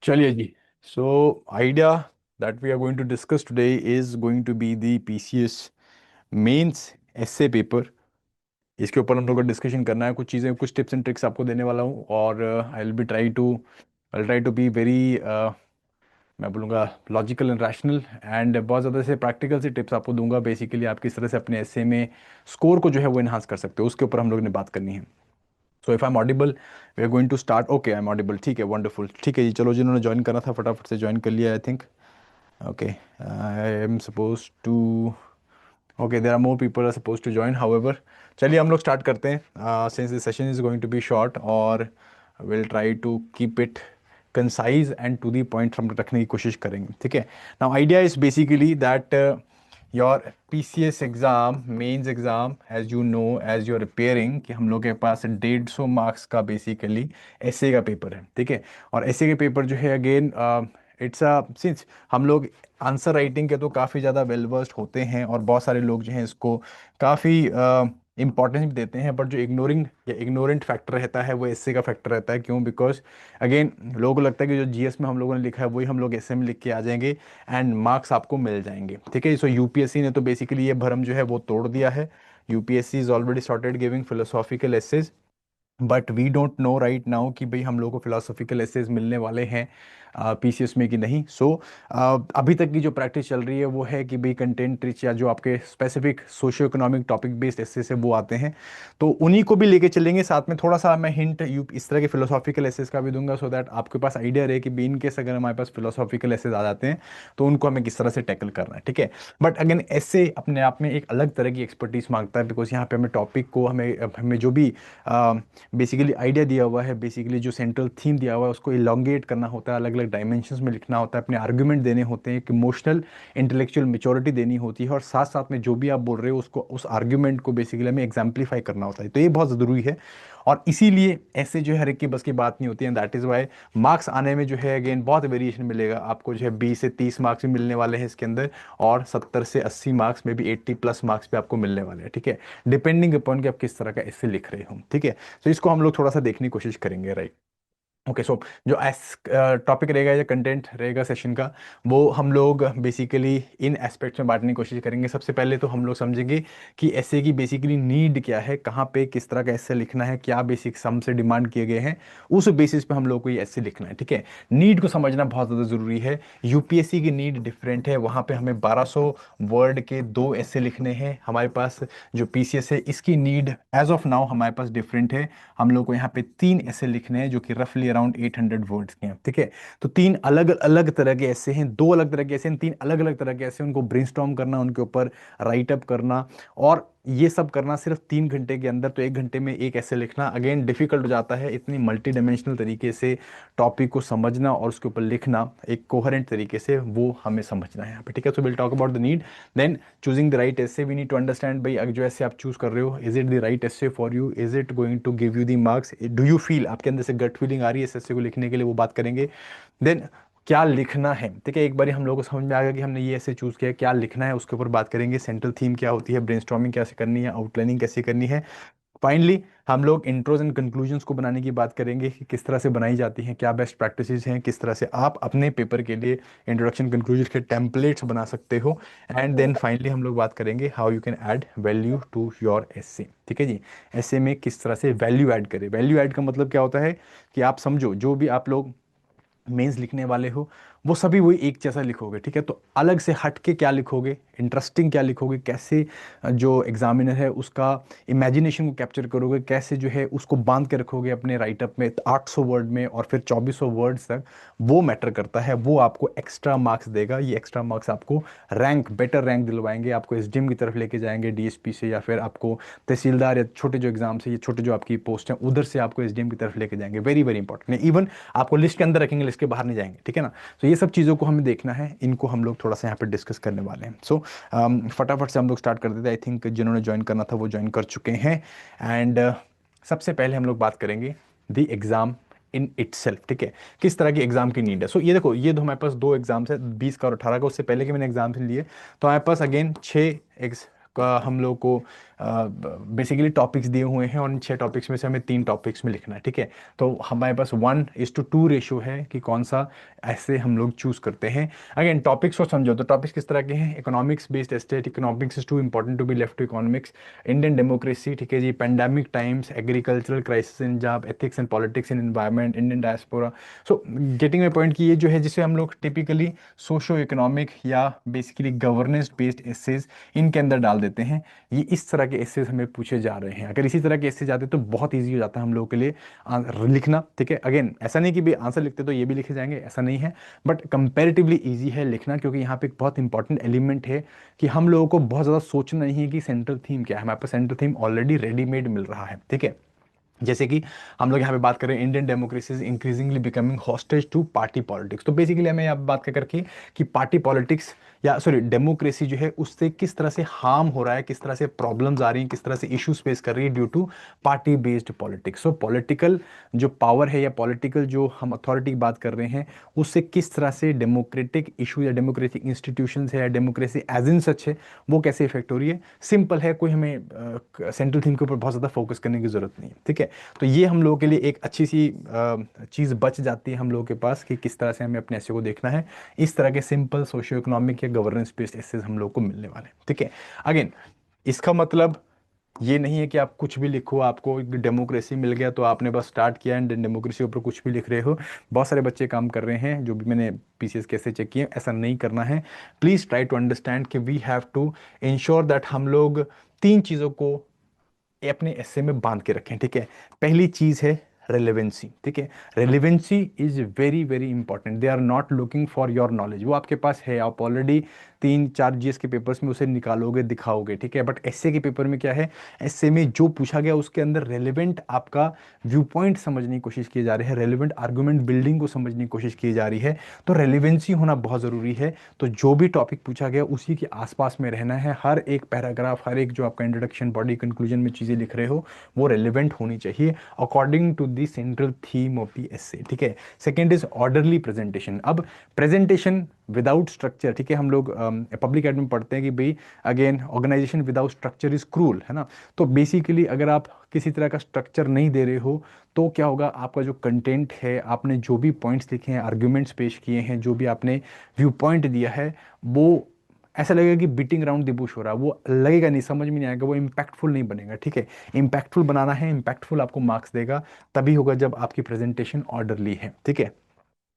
चलिए जी। So idea that we are going to discuss today is going to be the PCS mains essay paper. इसके ऊपर हम लोग को डिस्कशन करना है, कुछ चीज़ें, कुछ टिप्स एंड ट्रिक्स आपको देने वाला हूँ। और I will try to be very, मैं बोलूँगा, लॉजिकल एंड रैशनल, एंड बहुत ज़्यादा से प्रैक्टिकल से टिप्स आपको दूंगा। बेसिकली आप किस तरह से अपने एसए में स्कोर को जो है वो इन्हांस कर सकते हो, उसके ऊपर हम लोग ने बात करनी है। So if I am audible, we are going to start. Okay, I am audible, ठीक है, वंडरफुल, ठीक है जी। चलो, जिन्होंने ज्वाइन करना था फटाफट से ज्वाइन कर लिया, I think. Okay, I am suppose to, okay, there are more people are suppose to join, however. चलिए हम लोग स्टार्ट करते हैं, since this session is going to be short, और will try to keep it concise and to the point हम लोग रखने की कोशिश करेंगे, ठीक है। Now idea is basically that your PCS exam, mains exam, as you know, as you are preparing, कि हम लोग के पास 150 मार्क्स का बेसिकली एसए का पेपर है, ठीक है। और एसए के पेपर जो है, अगेन, इट्स अ, सिंस हम लोग आंसर राइटिंग के तो काफ़ी ज़्यादा वेल वर्स्ड होते हैं, और बहुत सारे लोग जो हैं इसको काफ़ी इंपॉर्टेंस भी देते हैं, बट जो इग्नोरिंग या इग्नोरेंट फैक्टर रहता है वो एसए का फैक्टर रहता है। क्यों? बिकॉज अगेन, लोगों को लगता है कि जो जीएस में हम लोगों ने लिखा है वही हम लोग एसए में लिख के आ जाएंगे एंड मार्क्स आपको मिल जाएंगे, ठीक है। सो यूपीएससी ने तो बेसिकली ये भरम जो है वो तोड़ दिया है। UPSC is already started giving philosophical essays, but we don't know right now कि भाई हम लोग को फिलोसॉफिकल एसेज मिलने वाले हैं पीसीएस में कि नहीं। सो अभी तक की जो प्रैक्टिस चल रही है वो है कि भाई कंटेंट रिच या जो आपके specific socio economic topic based essays है वो आते हैं, तो उन्हीं को भी लेके चलेंगे। साथ में थोड़ा सा मैं हिंट यू इस तरह के फिलोसॉफिकल एसेज का भी दूंगा, सो दैट आपके पास आइडिया रहे कि भी इन केस अगर हमारे पास फिलोसॉफिकल एसेज आ जाते हैं तो उनको हमें किस तरह से टैकल करना है, ठीक है। बट अगेन, ऐसे अपने आप में एक अलग तरह की एक्सपर्टीज मांगता है, बिकॉज यहाँ पे हमें टॉपिक को, हमें हमें जो भी बेसिकली आइडिया दिया हुआ है, बेसिकली जो सेंट्रल थीम दिया हुआ है, उसको इलोंगेट करना होता है, अलग अलग डायमेंशंस में लिखना होता है, अपने आर्गुमेंट देने होते हैं, एक इमोशनल इंटेलेक्चुअल मेच्योरिटी देनी होती है, और साथ साथ में जो भी आप बोल रहे हो उसको, उस आर्गुमेंट को बेसिकली हमें एग्जाम्पलीफाई करना होता है। तो ये बहुत ज़रूरी है, और इसीलिए ऐसे जो है हर एक की बस की बात नहीं होती है। दैट इज़ वाई मार्क्स आने में जो है अगेन बहुत वेरिएशन मिलेगा आपको, जो है 20 से 30 मार्क्स भी मिलने वाले हैं इसके अंदर, और 70 से 80 मार्क्स में भी 80+ मार्क्स भी आपको मिलने वाले हैं, ठीक है, डिपेंडिंग अपॉन कि आप किस तरह का ऐसे लिख रहे हो, ठीक है। तो इसको हम लोग थोड़ा सा देखने की कोशिश करेंगे, राइट। ओके, सो जो एस टॉपिक रहेगा या कंटेंट रहेगा सेशन का, वो हम लोग बेसिकली इन एस्पेक्ट्स में बांटने की कोशिश करेंगे। सबसे पहले तो हम लोग समझेंगे कि एसे की बेसिकली नीड क्या है, कहाँ पे किस तरह का एसे लिखना है, क्या बेसिक सम से डिमांड किए गए हैं, उस बेसिस पे हम लोग को ये एसे लिखना है, ठीक है। नीड को समझना बहुत ज़्यादा ज़रूरी है। यूपीएससी की नीड डिफरेंट है, वहाँ पे हमें 1200 वर्ड के 2 एसे लिखने हैं। हमारे पास जो पीसीएस है, इसकी नीड एज ऑफ नाउ हमारे पास डिफरेंट है। हम लोग को यहाँ पे 3 ऐसे लिखने हैं जो कि रफली अराउंड 800 वर्ड्स के हैं, ठीक है। तो 3 अलग अलग तरह के ऐसे हैं, 2 अलग तरह के ऐसे हैं, 3 अलग अलग तरह के ऐसे, उनको ब्रेनस्टॉर्म करना, उनके ऊपर राइट अप करना, और ये सब करना सिर्फ 3 घंटे के अंदर। तो 1 घंटे में एक ऐसे लिखना अगेन डिफिकल्ट हो जाता है। इतनी मल्टी डायमेंशनल तरीके से टॉपिक को समझना और उसके ऊपर लिखना एक कोहेरेंट तरीके से, वो हमें समझना है यहाँ पे, ठीक है। So will talk about the need, then choosing the right essay. We need to understand भाई, अगर जो ऐसे आप चूज कर रहे हो, is it the right essay for you, is it going to give you the marks, do you feel, आपके अंदर से गट फीलिंग आ रही है इस एसे को लिखने के लिए, वो बात करेंगे। देन क्या लिखना है, ठीक है। एक बार हम लोगों को समझ में आ गया कि हमने ये ऐसे चूज किया है, क्या लिखना है उसके ऊपर बात करेंगे। सेंट्रल थीम क्या होती है, ब्रेनस्टॉर्मिंग कैसे करनी है, आउटलाइनिंग कैसे करनी है। फाइनली हम लोग इंट्रोज एंड कंक्लूजन्स को बनाने की बात करेंगे कि किस तरह से बनाई जाती हैं, क्या बेस्ट प्रैक्टिसेस हैं, किस तरह से आप अपने पेपर के लिए इंट्रोडक्शन कंक्लूजन के टेम्पलेट्स बना सकते हो। एंड देन फाइनली हम लोग बात करेंगे how you can add value to your essay, ठीक है जी। एसे में किस तरह से वैल्यू ऐड करें। वैल्यू ऐड का मतलब क्या होता है कि आप समझो, जो भी आप लोग मेंस लिखने वाले हो, वो सभी वही एक जैसा लिखोगे, ठीक है। तो अलग से हट के क्या लिखोगे, इंटरेस्टिंग क्या लिखोगे, कैसे जो एग्जामिनर है उसका इमेजिनेशन को कैप्चर करोगे, कैसे जो है उसको बांध के रखोगे अपने राइटअप में 800 वर्ड में और फिर 2400 वर्ड्स तक, वो मैटर करता है। वो आपको एक्स्ट्रा मार्क्स देगा। ये एक्स्ट्रा मार्क्स आपको रैंक, बेटर रैंक दिलवाएंगे, आपको एसडीएम की तरफ लेके जाएंगे, डीएसपी से, या फिर आपको तहसीलदार या छोटे जो एग्जाम से, ये छोटे जो आपकी पोस्ट हैं उधर से आपको एसडीएम की तरफ लेके जाएंगे। वेरी वेरी इंपॉर्टेंट है। इवन आपको लिस्ट के अंदर रखेंगे, लिस्ट के बाहर नहीं जाएंगे, ठीक है ना। तो ये सब चीज़ों को हमें देखना है, इनको हम लोग थोड़ा सा यहाँ पे डिस्कस करने वाले हैं। सो फटाफट से हम लोग स्टार्ट कर देते हैं। आई थिंक जिन्होंने ज्वाइन करना था वो ज्वाइन कर चुके हैं। एंड सबसे पहले हम लोग बात करेंगे द एग्ज़ाम इन इटसेल्फ, ठीक है। किस तरह की एग्जाम की नीड है। सो ये देखो, ये तो हमारे पास 2 एग्जाम्स है, 20 का और 18 का। उससे पहले के मैंने एग्जाम्स लिए, तो हमारे पास अगेन 6 हम लोग को बेसिकली टॉपिक्स दिए हुए हैं और इन 6 टॉपिक्स में से हमें 3 टॉपिक्स में लिखना है, ठीक है। तो हमारे पास 1:2 रेशियो है कि कौन सा ऐसे हम लोग चूज करते हैं। अगेन टॉपिक्स को समझो, तो टॉपिक्स किस तरह के हैं? Economics based state, economics is too important to be left to economics, Indian democracy, ठीक है जी, pandemic times, agricultural crisis in job, ethics and politics in environment, Indian diaspora. So getting my point कि ये जो है जिसे हम लोग टिपिकली सोशो इकोनॉमिक या बेसिकली गवर्नेंस बेस्ड एसेज इनके अंदर डाल देते हैं। ये इस तरह के एसेज हमें पूछे जा रहे हैं। अगर इसी तरह के एसेज आते तो बहुत ईजी हो जाता है हम लोगों के लिए लिखना, ठीक है। अगेन ऐसा नहीं कि भी आंसर लिखते तो ये भी लिखे जाएंगे, ऐसा नहीं है, बट कंपैरेटिवली ईजी है लिखना, क्योंकि यहाँ पे एक बहुत इंपॉर्टेंट एलिमेंट है कि हम लोगों को बहुत ज़्यादा सोचना नहीं है कि सेंट्रल थीम क्या है। हमारे पास सेंट्रल थीम ऑलरेडी रेडीमेड मिल रहा है, ठीक है। जैसे कि हम लोग यहाँ पे बात करें, Indian democracy is increasingly becoming hostage to party politics. तो बेसिकली हमें यहाँ पे बात कर करके कि पार्टी पॉलिटिक्स या सॉरी डेमोक्रेसी जो है उससे किस तरह से हार्म हो रहा है, किस तरह से प्रॉब्लम्स आ रही हैं, किस तरह से इश्यूज फेस कर रही है due to party based politics. So political जो पावर है या पॉलिटिकल जो हम अथॉरिटी की बात कर रहे हैं उससे किस तरह से डेमोक्रेटिक इशू या डेमोक्रेटिक इंस्टीट्यूशंस है या डेमोक्रेसी एज इन सच है वो कैसे इफेक्ट हो रही है। सिंपल है, कोई हमें सेंट्रल थीम के ऊपर बहुत ज़्यादा फोकस करने की जरूरत नहीं है, ठीक है। तो ये हम लोगों के लिए एक अच्छी सी चीज़ बच जाती है हम लोगों के पास कि किस तरह से हमें अपने ऐसे को देखना है। इस तरह के सिंपल सोशियो इकोनॉमिक या गवर्नेंस बेस्ड एसेस हम लोग को मिलने वाले हैं, ठीक है। अगेन इसका मतलब ये नहीं है कि आप कुछ भी लिखो, आपको डेमोक्रेसी मिल गया तो आपने बस स्टार्ट किया एंड डेमोक्रेसी के ऊपर कुछ भी लिख रहे हो। बहुत सारे बच्चे काम कर रहे हैं, जो भी मैंने पीसीएस कैसे चेक किए, ऐसा नहीं करना है। प्लीज़ ट्राई टू अंडरस्टैंड कि we have to ensure that हम लोग 3 चीज़ों को अपने एसे में बांध के रखें, ठीक है। पहली चीज है रेलेवेंसी, ठीक है। Relevancy is very very important. They are not looking for your knowledge, वो आपके पास है, आप ऑलरेडी 3-4 जीएस के पेपर्स में उसे निकालोगे, दिखाओगे, ठीक है। बट एसए के पेपर में क्या है, एसए में जो पूछा गया उसके अंदर रेलेवेंट आपका व्यू पॉइंट समझने की कोशिश की जा रही है, रेलेवेंट आर्गुमेंट बिल्डिंग को समझने की कोशिश की जा रही है। तो रेलेवेंसी होना बहुत ज़रूरी है। तो जो भी टॉपिक पूछा गया उसी के आसपास में रहना है। हर एक पैराग्राफ, हर एक जो आपका इंट्रोडक्शन, बॉडी, कंक्लूजन में चीज़ें लिख रहे हो वो रेलिवेंट होनी चाहिए according to the central theme of the essay, ठीक है। Second is orderly presentation. अब प्रेजेंटेशन विदाउट स्ट्रक्चर, ठीक है, हम लोग पब्लिक एड में पढ़ते हैं कि भाई again organisation without structure is cruel, है ना। तो बेसिकली अगर आप किसी तरह का स्ट्रक्चर नहीं दे रहे हो तो क्या होगा, आपका जो कंटेंट है, आपने जो भी पॉइंट्स लिखे हैं, आर्ग्यूमेंट्स पेश किए हैं, जो भी आपने व्यू पॉइंट दिया है, वो ऐसा लगेगा कि बीटिंग अराउंड द बुश हो रहा है, वो लगेगा नहीं, समझ में नहीं आएगा, वो इम्पैक्टफुल नहीं बनेगा, ठीक है। इम्पैक्टफुल बनाना है, इम्पैक्टफुल आपको मार्क्स देगा तभी होगा जब आपकी प्रेजेंटेशन ऑर्डरली है, ठीक है।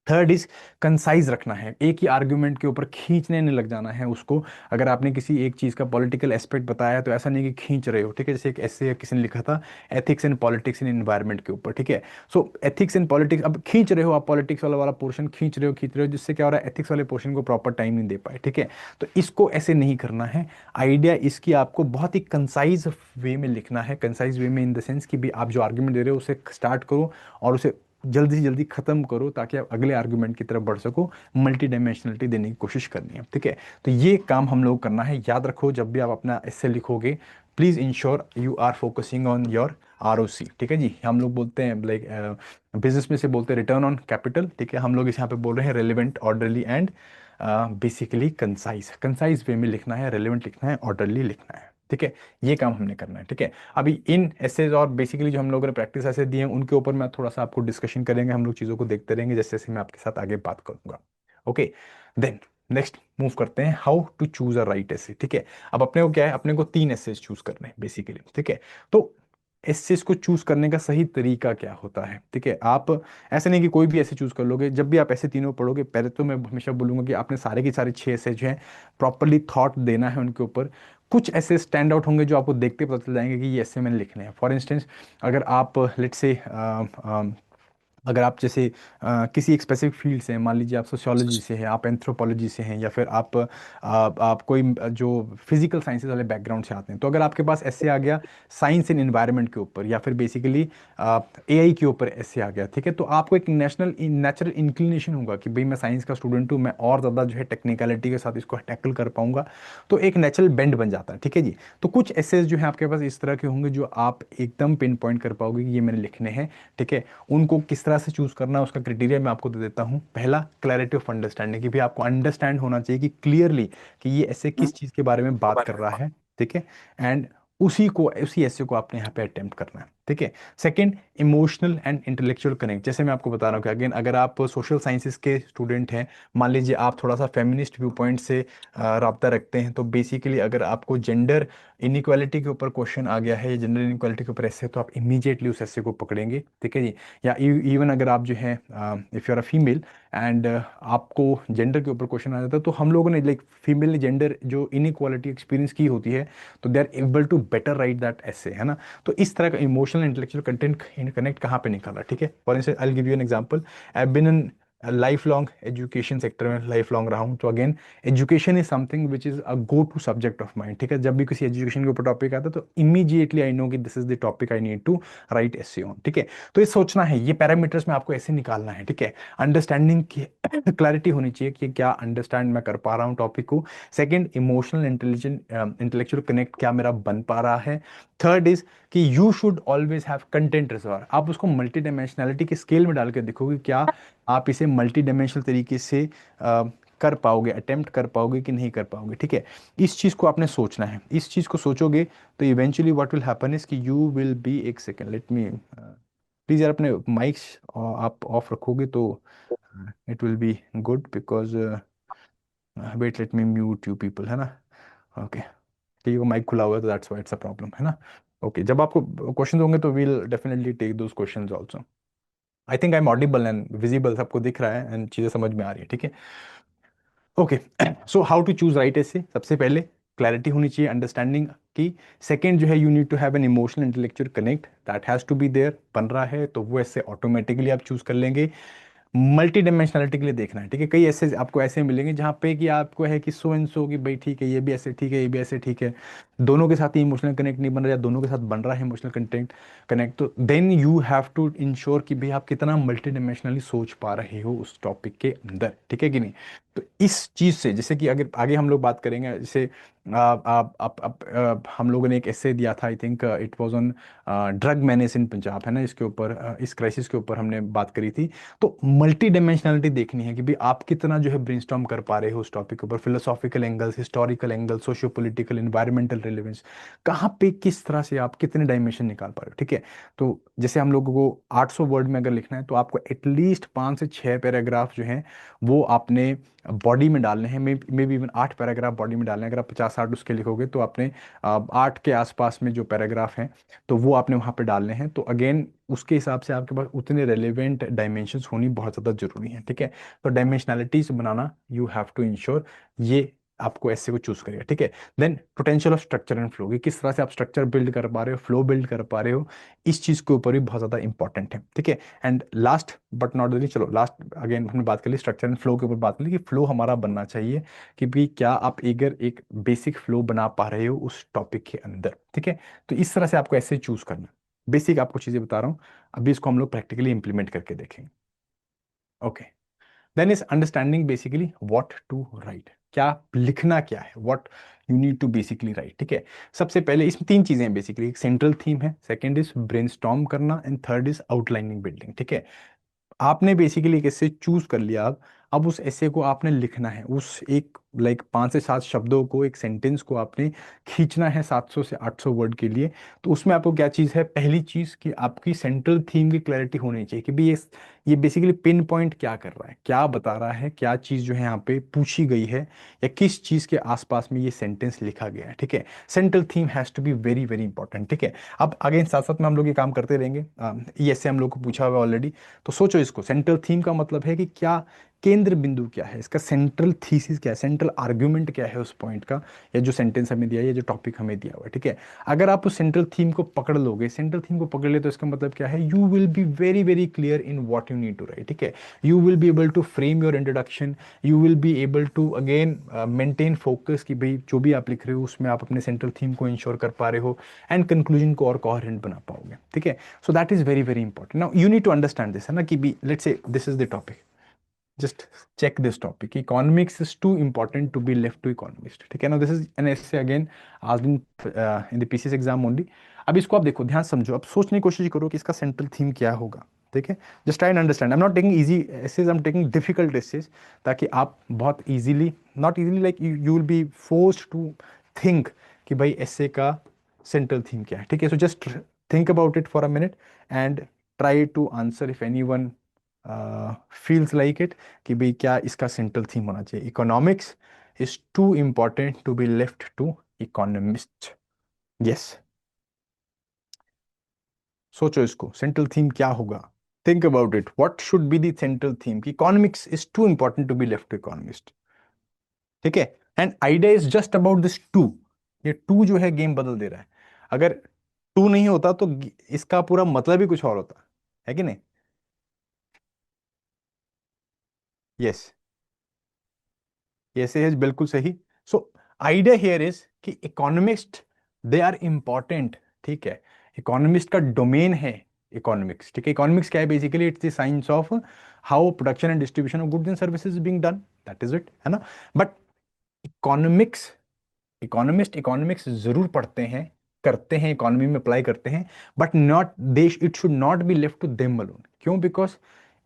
थर्ड इज कंसाइज रखना है, एक ही आर्ग्यूमेंट के ऊपर खींचने नहीं लग जाना है उसको। अगर आपने किसी एक चीज़ का पॉलिटिकल एस्पेक्ट बताया तो ऐसा नहीं कि खींच रहे हो, ठीक है। जैसे एक ऐसे किसी ने लिखा था ethics and politics in environment के ऊपर, ठीक है। सो एथिक्स एंड पॉलिटिक्स, अब खींच रहे हो आप, पॉलिटिक्स वाला वाला पोर्शन खींच रहे हो, जिससे क्या हो रहा है, एथिक्स वाले पोर्शन को प्रॉपर टाइम नहीं दे पाए, ठीक है। तो इसको ऐसे नहीं करना है। आइडिया इसकी आपको बहुत ही कंसाइज वे में लिखना है। कंसाइज वे में इन द सेंस कि भी आप जो आर्ग्यूमेंट दे रहे हो उसे स्टार्ट करो और उसे जल्दी से जल्दी खत्म करो ताकि आप अगले आर्गुमेंट की तरफ बढ़ सको। मल्टी डायमेंशनलिटी देने की कोशिश करनी है, ठीक है। तो ये काम हम लोग करना है। याद रखो, जब भी आप अपना एस्से लिखोगे please ensure you are focusing on your ROC, ठीक है जी। हम लोग बोलते हैं लाइक बिजनेस में से बोलते हैं रिटर्न ऑन कैपिटल, ठीक है। हम लोग इस यहाँ पे बोल रहे हैं relevant, orderly and basically concise. Concise way में लिखना है, रेलिवेंट लिखना है, ऑर्डरली लिखना है, ठीक है। ये काम हमने करना है, ठीक है। अभी इन एसेज और बेसिकली जो हम लोगों ने प्रैक्टिस ऐसे दिए हैं उनके ऊपर मैं थोड़ा सा आपको डिस्कशन करेंगे, हम लोग चीज़ों को देखते रहेंगे जैसे जैसे मैं आपके साथ आगे बात करूंगा। ओके, देन नेक्स्ट मूव करते हैं, how to choose a right essay, ठीक है। अब अपने को क्या है, अपने को 3 एसेज चूज करने हैं बेसिकली, ठीक है। तो एसेज को चूज करने का सही तरीका क्या होता है, ठीक है। आप ऐसे नहीं कि कोई भी ऐसे चूज कर लोगे। जब भी आप ऐसे तीनों पढ़ोगे, पहले तो मैं हमेशा बोलूंगा कि आपने सारे के सारे 6 एसेज हैं, प्रॉपरली थॉट देना है उनके ऊपर। कुछ ऐसे स्टैंड आउट होंगे जो आपको देखते पता चल जाएंगे कि ये ऐसे मैंने लिखने हैं। फॉर इंस्टेंस अगर आप लेट से अगर आप जैसे किसी एक स्पेसिफिक फील्ड से हैं, मान लीजिए आप सोशियोलॉजी से हैं, आप एंथ्रोपोलॉजी से हैं, या फिर आप कोई जो फिजिकल साइंसेज वाले बैकग्राउंड से आते हैं, तो अगर आपके पास ऐसे आ गया साइंस एंड इन्वायरमेंट के ऊपर या फिर बेसिकली एआई के ऊपर ऐसे आ गया, ठीक है, तो आपको एक नेचुरल इंक्लिनेशन होगा कि भाई मैं साइंस का स्टूडेंट हूँ, मैं और ज़्यादा जो है टेक्निकलिटी के साथ इसको टैकल कर पाऊंगा। तो एक नेचुरल बेंड बन जाता है, ठीक है जी। तो कुछ ऐसे जो है आपके पास इस तरह के होंगे जो आप एकदम पिन पॉइंट कर पाओगे कि ये मैंने लिखने हैं, ठीक है। उनको किस तरह से चूज करना है उसका क्राइटेरिया मैं आपको दे देता हूँ। पहला, क्लैरिटी ऑफ अंडरस्टैंडिंग, कि भी आपको अंडरस्टैंड होना चाहिए कि क्लियरली कि ये ऐसे किस चीज़ के बारे में बात कर रहा है, ठीक है, एंड उसी ऐसे को आपने यहाँ पे अटेम्प्ट करना है। ठीक है। Second, emotional and intellectual connect. जैसे मैं आपको बता रहा हूँ कि अगेन अगर आप सोशल साइंसेज के स्टूडेंट हैं, मान लीजिए आप थोड़ा सा फेमिनिस्ट व्यू पॉइंट से राब्ता रखते हैं, तो बेसिकली अगर आपको जेंडर इनइक्वालिटी के ऊपर क्वेश्चन आ गया है या जेंडर इनइक्वालिटी के ऊपर ऐसे, तो आप इमीडिएटली उस ऐसे को पकड़ेंगे। ठीक है जी। या इवन अगर आप जो है if you are a female and आपको जेंडर के ऊपर क्वेश्चन आ जाता है, तो हम लोगों ने लाइक फीमेल ने जेंडर जो इनइक्वालिटी एक्सपीरियंस की होती है, तो they are able to better write that essay, है ना। तो इस तरह का इमोशनल इंटेलेक्चुअल कंटेंट कनेक्ट कहाँ पे निकाला। ठीक है। For instance I will give you an example. I have been in life long education sector में लाइफ लॉन्ग रहा हूँ, तो again education is something which is a go to subject of mind. ठीक है। जब भी किसी एजुकेशन के ऊपर टॉपिक आता है, तो इमीडिएटली आई नो कि this is the topic I need to write essay on. ठीक है। तो ये सोचना है, ये पैरामीटर्स में आपको ऐसे निकालना है। ठीक है। अंडरस्टैंडिंग की क्लैरिटी होनी चाहिए कि क्या अंडरस्टैंड मैं कर पा रहा हूँ टॉपिक को। Second, emotional intelligent intellectual connect क्या मेरा बन पा रहा है। थर्ड इज कि you should always have content reserve. आप उसको मल्टी डायमेंशनैलिटी के स्केल में डाल के देखोगे क्या आप इसे मल्टी डायमेंशनल तरीके से कर पाओगे, अटेम्प्ट कर पाओगे कि नहीं कर पाओगे। ठीक है। इस चीज़ को आपने सोचना है। इस चीज़ को सोचोगे तो eventually what will happen is कि यू विल बी, एक सेकेंड लेट मी प्लीज़ यार अपने माइक्स आप ऑफ रखोगे तो it will be good, because wait let me mute you people, है ना। ओके, कि वो माइक खुला हुआ है तो that's why it's a problem, है ना। ओके, जब आपको क्वेश्चन होंगे तो we'll definitely take those questions also. I think I am audible and visible, सबको दिख रहा है एंड चीज़ें समझ में आ रही है। ठीक है। Okay, so how to choose right essay. सबसे पहले क्लैरिटी होनी चाहिए अंडरस्टैंडिंग की। सेकंड जो है, you need to have an emotional intellectual connect, that has to be there. बन रहा है तो वो ऐसे ऑटोमेटिकली आप चूज कर लेंगे। मल्टी डायमेंशनलिटी के लिए देखना है। ठीक है। कई ऐसे आपको ऐसे मिलेंगे जहाँ पे कि आपको है कि सो एंड सो कि भाई ठीक है, ये भी ऐसे ठीक है, ये भी ऐसे ठीक है, दोनों के साथ ही इमोशनल कनेक्ट नहीं बन रहा, या दोनों के साथ बन रहा है इमोशनल कंटेंट कनेक्ट, तो then you have to ensure कि भाई आप कितना मल्टी डायमेंशनली सोच पा रहे हो उस टॉपिक के अंदर। ठीक है कि नहीं। तो इस चीज़ से, जैसे कि अगर आगे हम लोग बात करेंगे, जैसे हम लोगों ने एक ऐसे दिया था, आई think it was on drug manage in Punjab, है ना, इसके ऊपर इस क्राइसिस के ऊपर हमने बात करी थी। तो मल्टी डायमेंशनलिटी देखनी है कि भाई आप कितना जो है ब्रेनस्टॉर्म कर पा रहे हो उस टॉपिक के ऊपर, philosophical angles, historical angle, socio political, environmental relevance, कहाँ पे किस तरह से आप कितने डायमेंशन निकाल पा रहे हो। ठीक है। तो जैसे हम लोगों को 800 वर्ड में अगर लिखना है, तो आपको एटलीस्ट 5 से 6 पैराग्राफ जो हैं वो आपने बॉडी में डालने हैं। May be even 8 paragraph body में डालने हैं। अगर आप 50-60 उसके लिखोगे तो आपने 8 के आसपास में जो पैराग्राफ हैं तो वो आपने वहाँ पे डालने हैं। तो अगेन उसके हिसाब से आपके पास उतने रेलिवेंट डायमेंशंस होनी बहुत ज़्यादा जरूरी है। ठीक है। तो डायमेंशनैलिटीज बनाना यू हैव टू इंश्योर, ये आपको ऐसे को चूज करेगा। ठीक है। Then potential of structure and flow, कि किस तरह से आप स्ट्रक्चर बिल्ड कर पा रहे हो, फ्लो बिल्ड कर पा रहे हो, इस चीज़ के ऊपर भी बहुत ज़्यादा इंपॉर्टेंट है। ठीक है। And last but not the least, चलो लास्ट अगेन हमने बात कर ली स्ट्रक्चर एंड फ्लो के ऊपर, बात कर ली कि फ्लो हमारा बनना चाहिए कि भी क्या आप अगर एक बेसिक फ्लो बना पा रहे हो उस टॉपिक के अंदर। ठीक है। तो इस तरह से आपको ऐसे चूज करना। बेसिक आपको चीजें बता रहा हूँ, अभी इसको हम लोग प्रैक्टिकली इंप्लीमेंट करके देखेंगे। Okay, then is understanding basically what to write, क्या लिखना क्या है, what you need to basically write. ठीक है। सबसे पहले इसमें 3 चीजें हैं बेसिकली, एक सेंट्रल थीम है, सेकंड इज ब्रेनस्टॉर्म करना, and third is outlining building. ठीक है। आपने बेसिकली एक ऐसे चूज कर लिया, अब उस ऐसे को आपने लिखना है, उस एक लाइक 5 से 7 शब्दों को, एक सेंटेंस को आपने खींचना है 700 से 800 वर्ड के लिए। तो उसमें आपको क्या चीज़ है, पहली चीज़ कि आपकी सेंट्रल थीम की क्लैरिटी होनी चाहिए कि भाई ये बेसिकली पिन पॉइंट क्या कर रहा है, क्या बता रहा है, क्या चीज़ जो है यहाँ पे पूछी गई है, या किस चीज़ के आसपास में ये सेंटेंस लिखा गया है। ठीक है। Central theme has to be very very important. ठीक है। अब आगे साथ साथ में हम लोग ये काम करते रहेंगे। ये ऐसे हम लोग को पूछा हुआ ऑलरेडी, तो सोचो इसको, सेंट्रल थीम का मतलब है कि क्या केंद्र बिंदु क्या है इसका, सेंट्रल थीसिस क्या है, सेंट्रल आर्ग्यूमेंट क्या है उस पॉइंट का, या जो सेंटेंस हमें दिया है, या जो टॉपिक हमें दिया हुआ है। ठीक है। अगर आप उस सेंट्रल थीम को पकड़ लोगे, सेंट्रल थीम को पकड़ ले, तो इसका मतलब क्या है, you will be very very clear in what you need to write. ठीक है। You will be able to frame your introduction, you will be able to again maintain focus कि भाई जो भी आप लिख रहे हो उसमें आप अपने सेंट्रल थीम को इंश्योर कर पा रहे हो, एंड कंक्लूजन को और कोहेरेंट बना पाओगे। ठीक है। So that is very very important. Now you need to understand this, है ना, कि be let's say this is the topic, just check this topic, economics is too important to be left to economist। ठीक है ना, this is an essay again asked in the PCS exam only। अब इसको आप देखो, ध्यान समझो, अब सोचने की कोशिश करो कि इसका सेंट्रल थीम क्या होगा। ठीक है। Just try and understand, I am not taking easy essays, I am taking difficult essays, ताकि आप बहुत easily, not easily like you will be forced to think कि भाई एसे का सेंट्रल थीम क्या है, ठीक है। So just think about it for a minute and try to answer if anyone feels like it, कि भाई क्या इसका सेंट्रल थीम होना चाहिए। Economics is too important to be left to economist. Yes, सोचो इसको, सेंट्रल थीम क्या होगा। Think about it, what should be the central theme. Economics is too important to be left to economist, ठीक है। And idea is just about this too. ये too जो है game बदल दे रहा है। अगर टू नहीं होता तो इसका पूरा मतलब ही कुछ और होता, है कि नहीं। यस, यस इज बिल्कुल सही। सो आइडिया हियर इज कि इकोनॉमिस्ट दे आर इंपॉर्टेंट, ठीक है। इकोनॉमिस्ट का डोमेन है इकोनॉमिक्स, ठीक है। इकोनॉमिक्स क्या है, basically it's the science of how production and distribution of goods and services being done, that is it, है ना। बट इकोनॉमिक्स, इकोनॉमिस्ट इकोनॉमिक्स जरूर पढ़ते हैं, करते हैं, इकोनॉमी में अप्लाई करते हैं, बट नॉट देश, it should not be left to them alone. क्यों? बिकॉज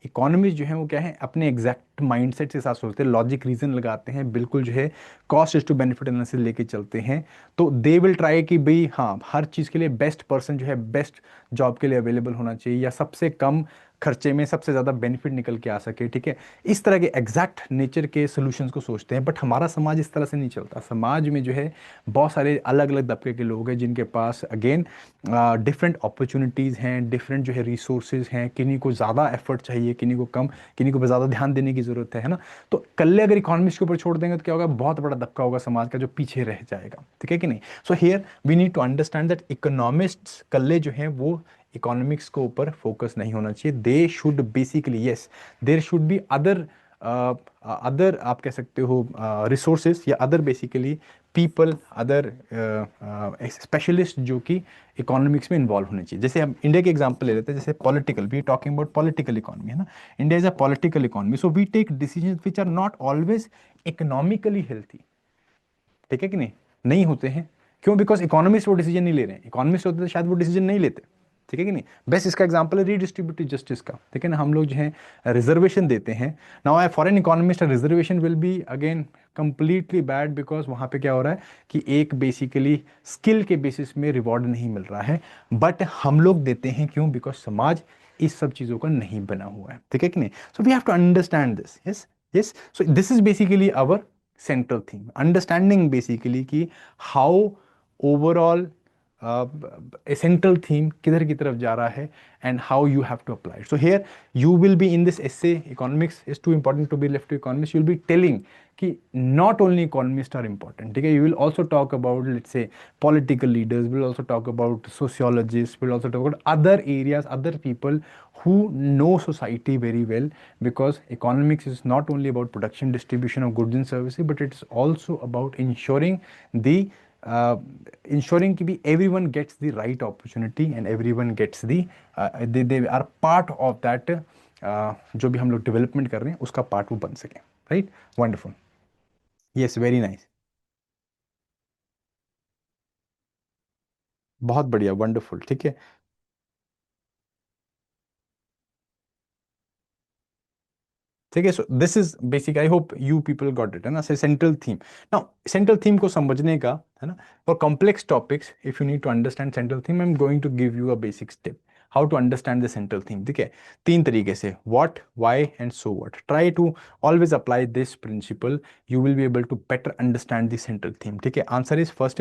इकोनॉमिस्ट जो है वो क्या है, अपने एग्जैक्ट माइंडसेट के साथ सोचते हैं, लॉजिक रीजन लगाते हैं, बिल्कुल जो है cost is to benefit analysis लेके चलते हैं। तो दे विल ट्राई कि भाई हाँ, हर चीज़ के लिए बेस्ट पर्सन जो है बेस्ट जॉब के लिए अवेलेबल होना चाहिए, या सबसे कम खर्चे में सबसे ज़्यादा बेनिफिट निकल के आ सके, ठीक है। इस तरह के एग्जैक्ट नेचर के सोल्यूशंस को सोचते हैं। बट हमारा समाज इस तरह से नहीं चलता। समाज में जो है बहुत सारे अलग अलग तबके के लोग हैं जिनके पास अगेन डिफरेंट अपॉर्चुनिटीज़ हैं, डिफरेंट जो है रिसोर्सेज हैं। किन्हीं को ज़्यादा एफर्ट चाहिए, किन्हीं को कम, किन्हीं को ज़्यादा ध्यान देने की ज़रूरत है ना। तो कल्ले अगर इकोनॉमिक्स के ऊपर छोड़ देंगे तो क्या होगा, बहुत बड़ा दबका होगा समाज का जो पीछे रह जाएगा, ठीक है कि नहीं। So here we need to understand that economists कल्ले जो हैं वो इकोनॉमिक्स के ऊपर फोकस नहीं होना चाहिए। They should basically, yes, there should be other other आप कह सकते हो रिसोर्सेज, या other basically people, other specialist जो कि इकोनॉमिक्स में इन्वॉल्व होने चाहिए। जैसे हम इंडिया के एग्जांपल ले लेते हैं, जैसे political, we talking about political economy, है ना। India is a political economy, so we take decisions which are not always economically healthy, ठीक है कि नहीं, नहीं होते हैं। क्यों? बिकॉज इकोनॉमिस्ट वो डिसीजन नहीं ले रहे हैं। इकोनॉमिस्ट होते तो शायद वो डिसीजन नहीं लेते, ठीक है कि नहीं। बेस्ट इसका एग्जांपल है रीडिस्ट्रीब्यूटिव जस्टिस का, ठीक है ना। हम लोग जो है रिजर्वेशन देते हैं, now I for an economist reservation will be again completely bad, because वहां पे क्या हो रहा है कि एक बेसिकली स्किल के बेसिस में रिवॉर्ड नहीं मिल रहा है, बट हम लोग देते हैं। क्यों? बिकॉज समाज इस सब चीजों का नहीं बना हुआ है, ठीक है कि नहीं। So we have to understand this, yes, yes. So this is basically our central theme, understanding basically कि हाउ ओवरऑल सेंट्रल थीम किधर की तरफ जा रहा है, and how you have to apply. So here you will be in this essay, economics is too important to be left to economics, you will be telling कि not only economist are important, ठीक है। You will also talk about let's say political leaders, will also talk about sociologist, will also talk about other areas, other people who know society very well, because economics is not only about production distribution of goods and services, but it's also about ensuring the uh, ensuring कि भी everyone gets the right opportunity and everyone gets the they are part of that जो भी हम लोग development कर रहे हैं उसका पार्ट वो बन सके, right. Wonderful, yes, very nice, बहुत बढ़िया, वंडरफुल, ठीक है। ठीक है। So this is basic, I hope you people got it, है ना। Say central theme, now central theme को समझने का, है ना, for complex topics if you need to understand central theme, I am going to give you a basic step how to understand the central theme, ठीक है। तीन तरीके से, what, why and so what. Try to always apply this principle, you will be able to better understand the central theme, ठीक है। Answer is first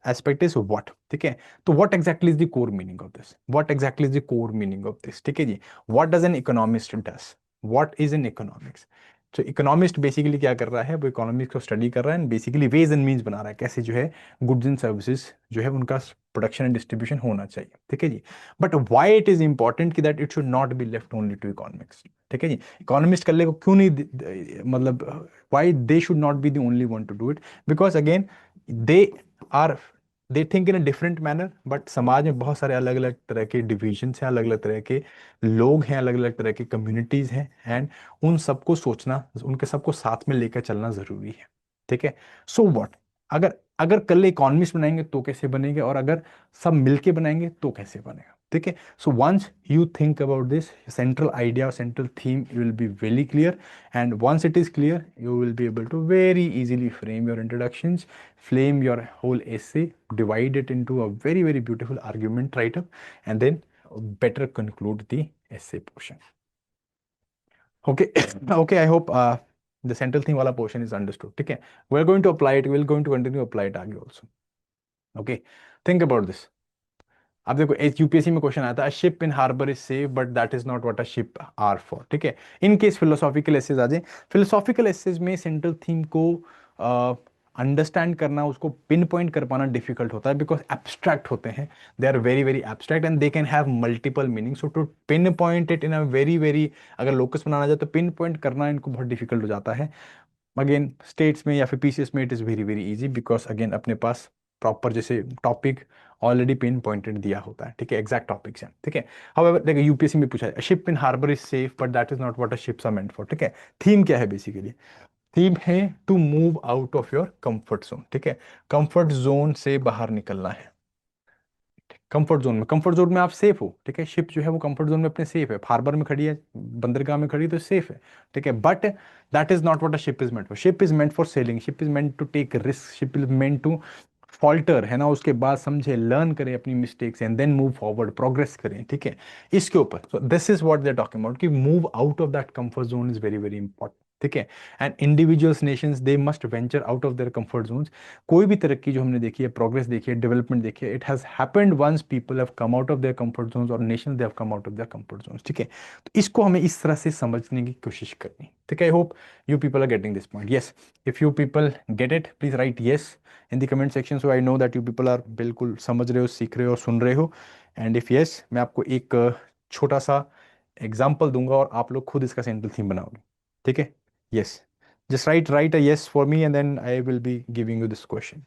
aspect is what, ठीक है। तो what exactly is the core meaning of this, what exactly is the core meaning of this, ठीक है जी। What does an economist does, what is in economics. तो economist basically क्या कर रहा है, वो इकोनॉमिक्स को स्टडी कर रहा है and basically ways and means बना रहा है कैसे जो है गुड्स एंड सर्विसेज जो है उनका प्रोडक्शन एंड डिस्ट्रीब्यूशन होना चाहिए, ठीक है जी। But why it is important कि that it should not be left only to economics, ठीक है जी। इकोनॉमिस्ट कर ले को क्यों नहीं मतलब why they should not be the only one to do it, because again they are, they think in a different manner, but समाज में बहुत सारे अलग अलग तरह के डिविजन हैं, अलग अलग तरह के लोग हैं, अलग अलग तरह की कम्युनिटीज हैं, एंड उन सबको सोचना, उनके सबको साथ में लेकर चलना जरूरी है, ठीक है। सो व्हाट, अगर अगर कल इकोनॉमिस्ट बनाएंगे तो कैसे बनेंगे, और अगर सब मिलके बनाएंगे तो कैसे बनेगा, ठीक है। So once you think about this central idea, central theme, you will be very clear, and once it is clear you will be able to very easily frame your introductions, frame your whole essay, divide it into a very very beautiful argument write up, and then better conclude the essay portion. Okay. Okay, I hope the central theme wala portion is understood. ठीक है, we're going to apply it, we're going to continue to apply it आगे also. Okay, think about this. अब देखो एक UPSC में question आता है, ship in harbour is safe but that is not what a ship are for. ठीक है, in case philosophical essays आ जाए, फिलोसॉफिकल एसेज में सेंट्रल थीम को अंडरस्टैंड करना, उसको पिन पॉइंट कर पाना डिफिकल्ट होता है, बिकॉज एब्स्ट्रैक्ट होते हैं, they are very very abstract and they can have multiple meaning. So to pin point it in a very very, अगर लोकस बनाना जाए तो पिन पॉइंट करना इनको बहुत डिफिकल्ट हो जाता है। अगेन स्टेट्स में या फिर पीसीएस में it is very very easy, because again अपने पास प्रॉपर जैसे टॉपिक ऑलरेडी पिन पॉइंटेड दिया होता है। ठीक है, एग्जैक्ट टॉपिक्स हैं। ठीक है, हाउएवर देखो यूपीएससी में पूछा है ship in harbour is safe but that is not what a ships are meant for. ठीक है, थीम क्या है बेसिकली? थीम है to move out of your comfort zone. ठीक है, कंफर्ट जोन से बाहर निकलना है। कंफर्ट जोन में, कंफर्ट जोन में आप सेफ हो। ठीक है, शिप जो है वो कंफर्ट जोन में अपने सेफ है, हार्बर में खड़ी है, बंदरगाह में खड़ी है तो सेफ है। ठीक है, but that is not what a ship is meant for. Ship is meant for sailing, ship is meant to take risk, ship is meant to falter, है ना, उसके बाद समझे, लर्न करें अपनी mistakes and then move forward, progress करें। ठीक है, इसके ऊपर so this is what they are talking about कि move out of that comfort zone is very very important. ठीक है, and individuals Nations they must venture out of their comfort Jones. कोई भी तरक्की जो हमने देखी है, प्रोग्रेस देखी है, डेवलपमेंट देखी है, it has happened once people have come out of their comfort zones और nation they have come out of their comfort zones. ठीक है, तो इसको हमें इस तरह से समझने की कोशिश करनी। ठीक है, I hope you people are getting this point. Yes, if you people get it please write yes in the comment section, so I know that you people are बिल्कुल समझ रहे हो, सीख रहे हो, सुन रहे हो। एंड इफ यस, मैं आपको एक छोटा सा एग्जाम्पल दूंगा और आप लोग खुद इसका सेंट्रल थीम बनाओगे। ठीक है, yes, just write a yes for me and then I will be giving you this question.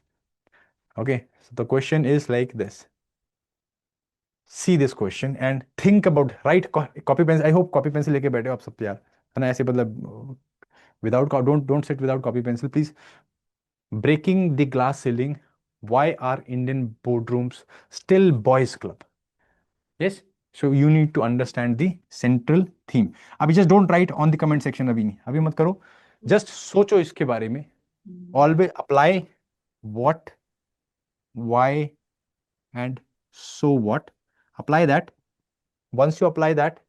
Okay, so the question is like this. See this question and think about, write copy pencil, I hope copy pencil लेके बैठे हो आप सब यार, है ना, ऐसे मतलब without don't sit without copy pencil please. Breaking the glass ceiling, why are Indian boardrooms still boys club? Yes, so you need to understand the central theme. अभी just don't write on the comment section, अभी नहीं, अभी मत करो, just सोचो इसके बारे में। Always apply what, why, and so what. Apply that. Once you apply that,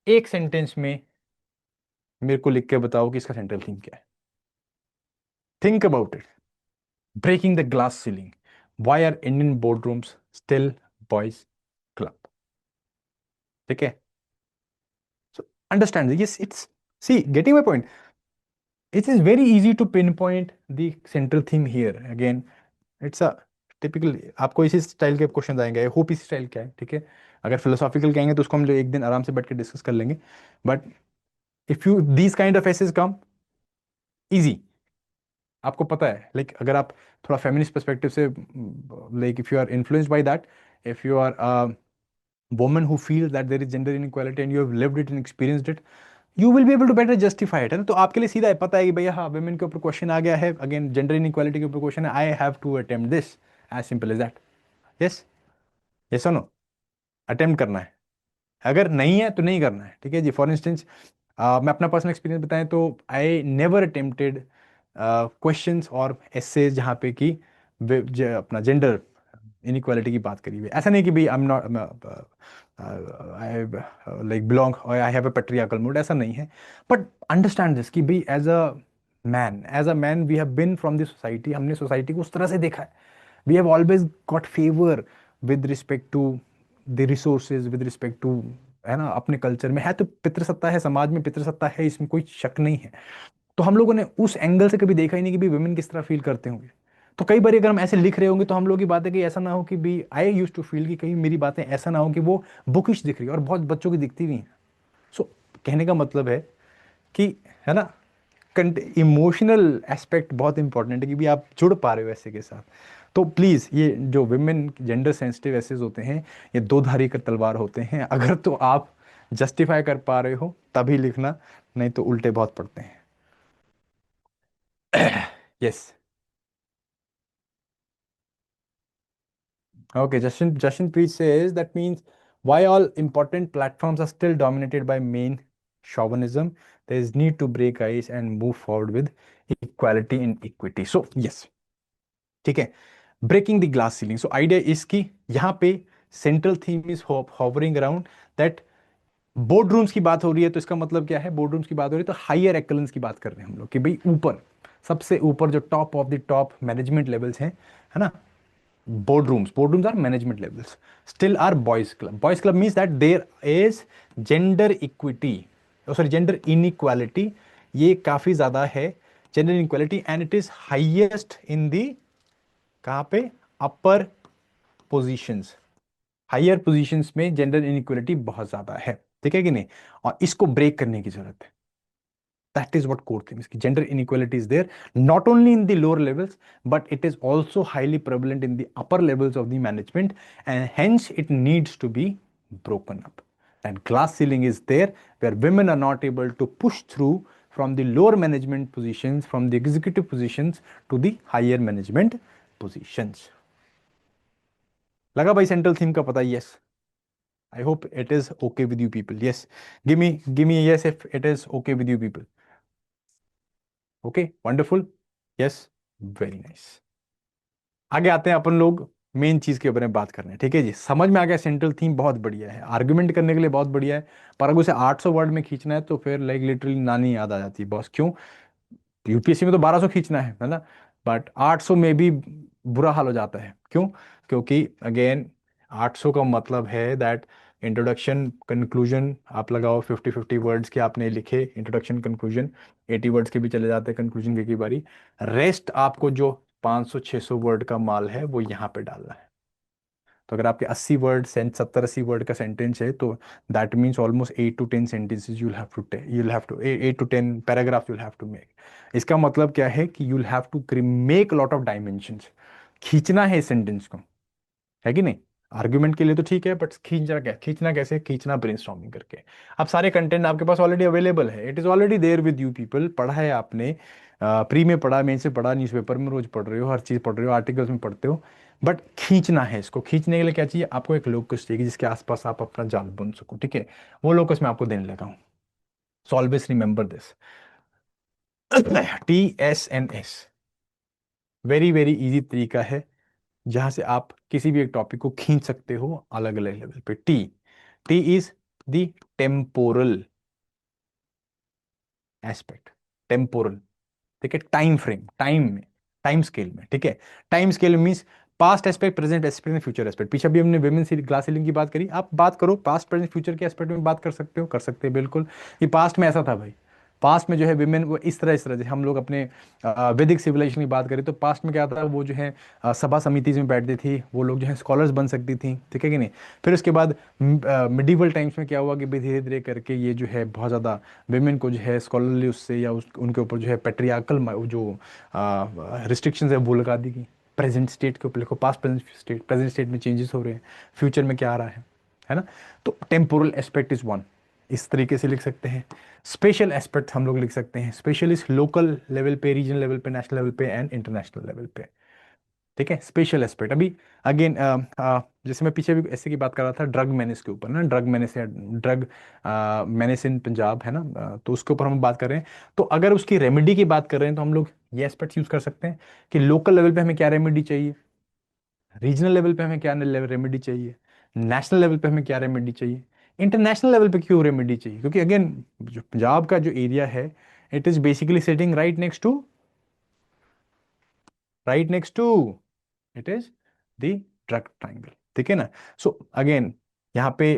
एक सेंटेंस में मेरे को लिख के बताओ कि इसका सेंट्रल थीम क्या है। Think about it. Breaking the glass ceiling, why are Indian boardrooms still boys club. ठीक है, so understand yes, it's, see getting my point, it is very easy to pin point the central theme here. Again it's a typical, आपको इसी style के question आएंगे, hope इसी style क्या है। ठीक है, अगर फिलोसॉफिकल कहेंगे तो उसको हम लोग एक दिन आराम से बैठ के डिस्कस कर लेंगे, but if you these kind of essays come easy, आपको पता है, लाइक अगर आप थोड़ा फेमिनिस्ट पर्सपेक्टिव से, like if you are influenced by that, if you are a woman who feels that there is gender inequality and you have lived it and experienced it, you will be able to better justify it, है ना। तो आपके लिए सीधा है, पता है कि भैया हाँ women के ऊपर क्वेश्चन आ गया है, अगेन जेंडर इनइक्वालिटी के ऊपर क्वेश्चन है, I have to attempt this, as simple as that. Yes, yes और नो, अटेम्प्ट करना है, अगर नहीं है तो नहीं करना है। ठीक है जी, फॉर इंस्टेंस मैं अपना पर्सनल एक्सपीरियंस बताएं तो आई नेवर अटेम्प्टेड क्वेश्चंस और एसेज जहाँ पे कि अपना जेंडर इनइक्वालिटी की बात करी हुई है। ऐसा नहीं कि भाई I am not, I like belong और I have a patriarchal mood, ऐसा नहीं है। बट अंडरस्टैंड दिस कि भाई as a man we have been from this society, हमने सोसाइटी को उस तरह से देखा है, we have always got favour with respect to the resources, with respect to, है ना, अपने कल्चर में है तो पितृसत्ता है, समाज में पितृसत्ता है, इसमें कोई शक नहीं है। तो हम लोगों ने उस एंगल से कभी देखा ही नहीं कि भाई वुमेन किस तरह फील करते होंगे। तो कई बार अगर हम ऐसे लिख रहे होंगे तो हम लोग की बात है कि ऐसा ना हो कि भी आई यूज टू फील कि कहीं मेरी बातें ऐसा ना हो कि वो बुकिश दिख रही है और बहुत बच्चों की दिखती भी हैं। सो कहने का मतलब है कि, है ना, इमोशनल एस्पेक्ट बहुत इंपॉर्टेंट है कि भी आप जुड़ पा रहे हो ऐसे के साथ। तो प्लीज़ ये जो विमेन जेंडर सेंसिटिव एसेज होते हैं, ये दो धारी का तलवार होते हैं, अगर तो आप जस्टिफाई कर पा रहे हो तभी लिखना, नहीं तो उल्टे बहुत पड़ते हैं। Yes, Okay, Jashanpreet says that means why all important platforms are still dominated by main chauvinism. There is need to break ice and move forward with equality and equity. So yes, ठीक है, breaking the glass ceiling. So idea इसकी यहाँ पे central theme is hovering around that. Board rooms की बात हो रही है तो इसका मतलब क्या है, बोर्ड रूम्स की बात हो रही है तो हायर एक्कलेंस की बात कर रहे हैं हम लोग कि भाई ऊपर, सबसे ऊपर जो top of the top management levels हैं, है ना. Boardrooms are management levels, still are boys club means that there is gender equity, oh sorry, gender inequality. ये काफी ज्यादा है gender inequality, and it is highest in the, कहाँ पे, upper positions. Higher positions में जेंडर इनइक्वालिटी बहुत ज्यादा है, ठीक है कि नहीं. और इसको ब्रेक करने की जरूरत है. That is what core theme is. Gender inequality is there not only in the lower levels, but it is also highly prevalent in the upper levels of the management, and hence it needs to be broken up. And glass ceiling is there where women are not able to push through from the lower management positions, from the executive positions to the higher management positions. लगा भाई central theme का पता? Yes. I hope it is okay with you people. Yes, give me a yes if it is okay with you people. Okay, wonderful. Yes, very nice. आगे आते हैं अपन लोग main चीज के बारे में बात करने हैं, ठीक है जी. समझ में आ गया, सेंट्रल थीम बहुत बढ़िया है, आर्गुमेंट करने के लिए बहुत बढ़िया है. पर अगर उसे 800 वर्ड में खींचना है तो फिर लाइक लिटरली नानी याद आ जाती है बॉस. क्यों? यूपीएससी में तो 1200 खींचना है ना. बट 800 में भी बुरा हाल हो जाता है. क्यों? क्योंकि अगेन 800 का मतलब है दैट इंट्रोडक्शन कंक्लूजन आप लगाओ 50-50 वर्ड्स के आपने लिखे, इंट्रोडक्शन कंक्लूजन 80 वर्ड्स के भी चले जाते हैं कंक्लूजन की कई बारी. रेस्ट आपको जो 500-600 वर्ड का माल है वो यहाँ पे डालना है. तो अगर आपके 80 वर्ड 70-80 वर्ड का सेंटेंस है तो that means almost 8 to 10 sentences you'll have to 8 to 10 paragraph you'll have to make. इसका मतलब क्या है कि you'll have to make a lot of dimensions. खींचना है इस सेंटेंस को, है कि नहीं. आर्ग्यूमेंट के लिए तो ठीक है, बट खींचना कैसे? खींचना ब्रेनस्टॉर्मिंग करके. अब सारे कंटेंट आपके पास ऑलरेडी अवेलेबल है, it is already there with you people. पढ़ा है आपने, प्री में पढ़ा, मेन से पढ़ा, न्यूज़पेपर में रोज पढ़ रहे हो, हर चीज पढ़ रहे हो, आर्टिकल्स में पढ़ते हो. बट खींचना है इसको. खींचने के लिए क्या चाहिए आपको? एक लोकस चाहिए जिसके आसपास आप अपना जाल बुन सको, ठीक है. वो लोकस मैं आपको देने लगा हूँ. So always remember this. TSNS very very easy तरीका है जहां से आप किसी भी एक टॉपिक को खींच सकते हो अलग अलग लेवल पे. T, T is the temporal aspect. Temporal, ठीक है. टाइम फ्रेम, टाइम में, टाइम स्केल में, ठीक है. Time scale means past aspect, present aspect and future aspect. पीछे भी हमने विमेन ग्लास सीलिंग की बात करी. आप बात करो पास्ट प्रेजेंट फ्यूचर के एस्पेक्ट में बात कर सकते हो, कर सकते हैं बिल्कुल. ये पास्ट में ऐसा था भाई. पास्ट में जो है विमेन वो इस तरह से हम लोग अपने वैदिक सिविलाइजेशन की बात करें तो पास्ट में क्या था, वो जो है सभा समिति में बैठती थी, वो लोग जो है स्कॉलर्स बन सकती थी, ठीक है कि नहीं. फिर उसके बाद मिडिवल टाइम्स में क्या हुआ कि धीरे धीरे करके ये जो है बहुत ज़्यादा विमेन को जो है स्कॉलरली उससे या उनके ऊपर जो है पेट्रियार्कल जो रिस्ट्रिक्शंस है वो लगा दी गई. प्रेजेंट स्टेट के ऊपर लिखो, पास्ट प्रेजेंट स्टेट में चेंजेस हो रहे हैं, फ्यूचर में क्या आ रहा है ना. तो टेम्पोरल एस्पेक्ट इज वन, इस तरीके से लिख सकते हैं. स्पेशल एस्पेक्ट हम लोग लिख सकते हैं. स्पेशल इस लोकल लेवल पे, रीजनल लेवल पे, नेशनल लेवल पे एंड इंटरनेशनल लेवल पे, ठीक है. स्पेशल एस्पेक्ट अभी अगेन जैसे मैं पीछे भी ऐसे की बात कर रहा था ड्रग मेनेस के ऊपर ना, ड्रग मेनेस या ड्रग मेनेस इन पंजाब है ना, तो उसके ऊपर हम बात कर रहे हैं. तो अगर उसकी रेमेडी की बात कर रहे हैं तो हम लोग ये एस्पेक्ट यूज कर सकते हैं कि लोकल लेवल पे हमें क्या रेमेडी चाहिए, रीजनल लेवल पे हमें क्या रेमेडी चाहिए, नेशनल लेवल पे हमें क्या रेमेडी चाहिए, इंटरनेशनल लेवल पे क्यों रेमेडी चाहिए. क्योंकि अगेन जो पंजाब का जो एरिया है, it is basically sitting right next to it is the drug triangle, ठीक है ना. सो अगेन यहाँ पे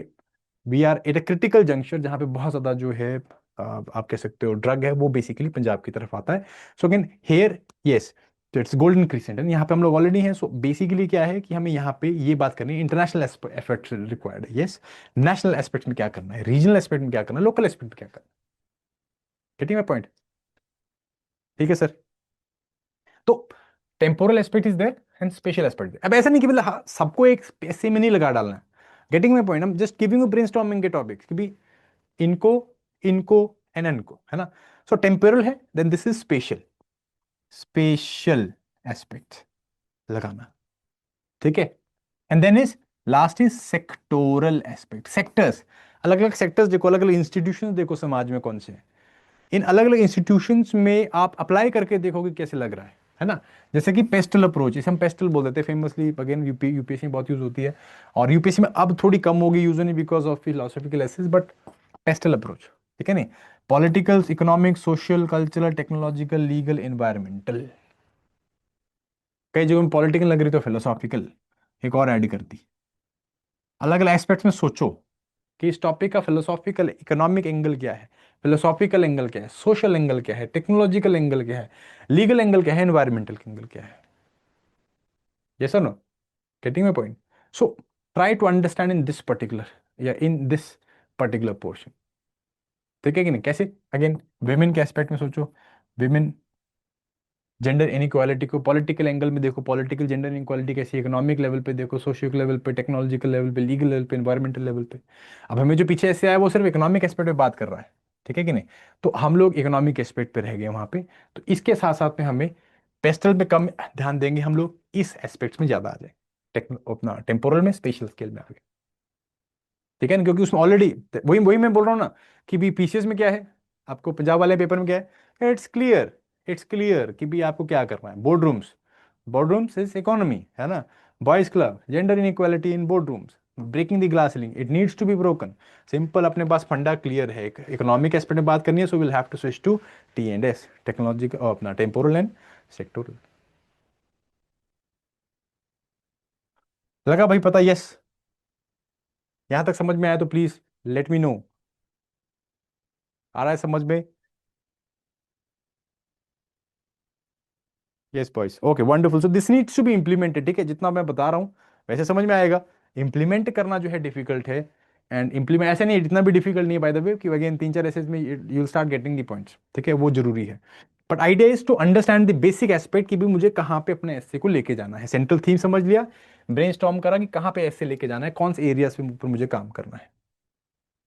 we are at a critical junction जहाँ पे बहुत ज्यादा जो है आप कह सकते हो ड्रग है वो बेसिकली पंजाब की तरफ आता है. सो अगेन हेयर यस, तो इट्स गोल्डन क्रिसेंट यहाँ पे हम लोग ऑलरेडी हैं. सो बेसिकली क्या है कि हमें यहाँ पे ये बात करनी है, इंटरनेशनल एस्पेक्ट रिक्वायर्ड है. यस, नेशनल एस्पेक्ट में क्या करना है, रीजनल एस्पेक्ट में क्या करना है, लोकल एस्पेक्ट में क्या करना है. Getting my point? ठीक है सर. तो temporal aspect is there and spatial aspect. अब ऐसा नहीं कि मतलब हाँ, सबको एक ऐसे में नहीं लगा डालना है. Getting my point? हम जस्ट गिविंग यू ब्रेनस्टॉर्मिंग के टॉपिक्स कि भी इनको, इनको एंड इनको, है ना. सो टेम्पोरल है, then this is spatial. Spatial aspect लगाना, ठीक है. And then is last is sectoral aspect, sectors, अलग अलग सेक्टर्स देखो, अलग अलग इंस्टीट्यूशंस देखो समाज में कौन से हैं। इन अलग अलग इंस्टीट्यूशंस में आप अप्लाई करके देखोगे कैसे लग रहा है ना। जैसे कि पेस्टल अप्रोच, इसे हम पेस्टल बोल देते हैं फेमसली, अगेन यूपीएससी में बहुत यूज होती है, और यूपीएससी में अब थोड़ी कम होगी यूज नहीं because of philosophical essays, but pestle approach, ठीक है नहीं। Political, economic, social, cultural, technological, legal, environmental. कई जगहों में पॉलिटिकल लग रही तो फिलोसॉफिकल एक और ऐड कर दी। अलग अलग एस्पेक्ट्स में सोचो कि इस टॉपिक का फिलोसॉफिकल इकोनॉमिक एंगल क्या है, फिलोसॉफिकल एंगल क्या है, सोशल एंगल क्या है, टेक्नोलॉजिकल एंगल क्या है, लीगल एंगल क्या है, एनवायरमेंटल एंगल क्या है। यस और no, getting my point. So try to understand in this particular, या इन दिस पर्टिकुलर पोर्शन, ठीक है कि नहीं। कैसे, अगेन विमेन के एस्पेक्ट में सोचो, विमेन जेंडर इनइक्वालिटी को पॉलिटिकल एंगल में देखो, पॉलिटिकल जेंडर इनइक्वालिटी कैसी, इकोनॉमिक लेवल पे देखो, सोशियो लेवल पे, टेक्नोलॉजिकल लेवल पे, लीगल लेवल पे, एनवायरमेंटल लेवल पे। अब हमें जो पीछे ऐसे आया वो सिर्फ इकोनॉमिक एस्पेक्ट पे बात कर रहा है, ठीक है कि नहीं। तो हम लोग इकोनॉमिक एस्पेक्ट पे रह गए वहां पे, तो इसके साथ साथ में हमें पेस्टल पे कम ध्यान देंगे, हम लोग इस एस्पेक्ट्स में ज्यादा आ जाए, टेक्नो अपना टेम्पोरल में, स्पेशल स्केल में आ गए, ठीक है ना। क्योंकि उसमें ऑलरेडी वही वही मैं बोल रहा हूँ ना कि भी पीसीएस में क्या है, आपको पंजाब वाले पेपर में क्या है, इट्स क्लियर, इट्स क्लियर कि भी आपको क्या करना है। Board rooms, board rooms is economy, है ना। Boys club, gender inequality in board rooms, breaking the glass ceiling, it needs to be broken. Simple, अपने पास फंडा क्लियर है, इकोनॉमिक एस्पेक्ट में बात करनी है, so will have to switch to T and S, technology अपना टेम्पोरल एंड सेक्टोरल। लगा भाई पता, यस। यहां तक समझ में आया तो प्लीज लेट मी नो, आ रहा है समझ में। Yes boys, okay wonderful, so this needs to be implemented, ठीक है। जितना मैं बता रहा हूँ वैसे समझ में आएगा, इम्प्लीमेंट करना जो है डिफिकल्ट है। एंड इम्प्लीमेंट ऐसे नहीं है, जितना भी डिफिकल्ट नहीं है बाय द वे, कि अगेन तीन चार ऐसे में you start getting the points, ठीक है, वो जरूरी है। But idea is to understand the basic aspect कि भी मुझे कहाँ पे अपने एस्से को लेके जाना है, सेंट्रल थीम समझ लिया, ब्रेनस्टॉर्म करा कि कहाँ पे एस्से लेके जाना है, कौन से एरियाज पे ऊपर मुझे काम करना है,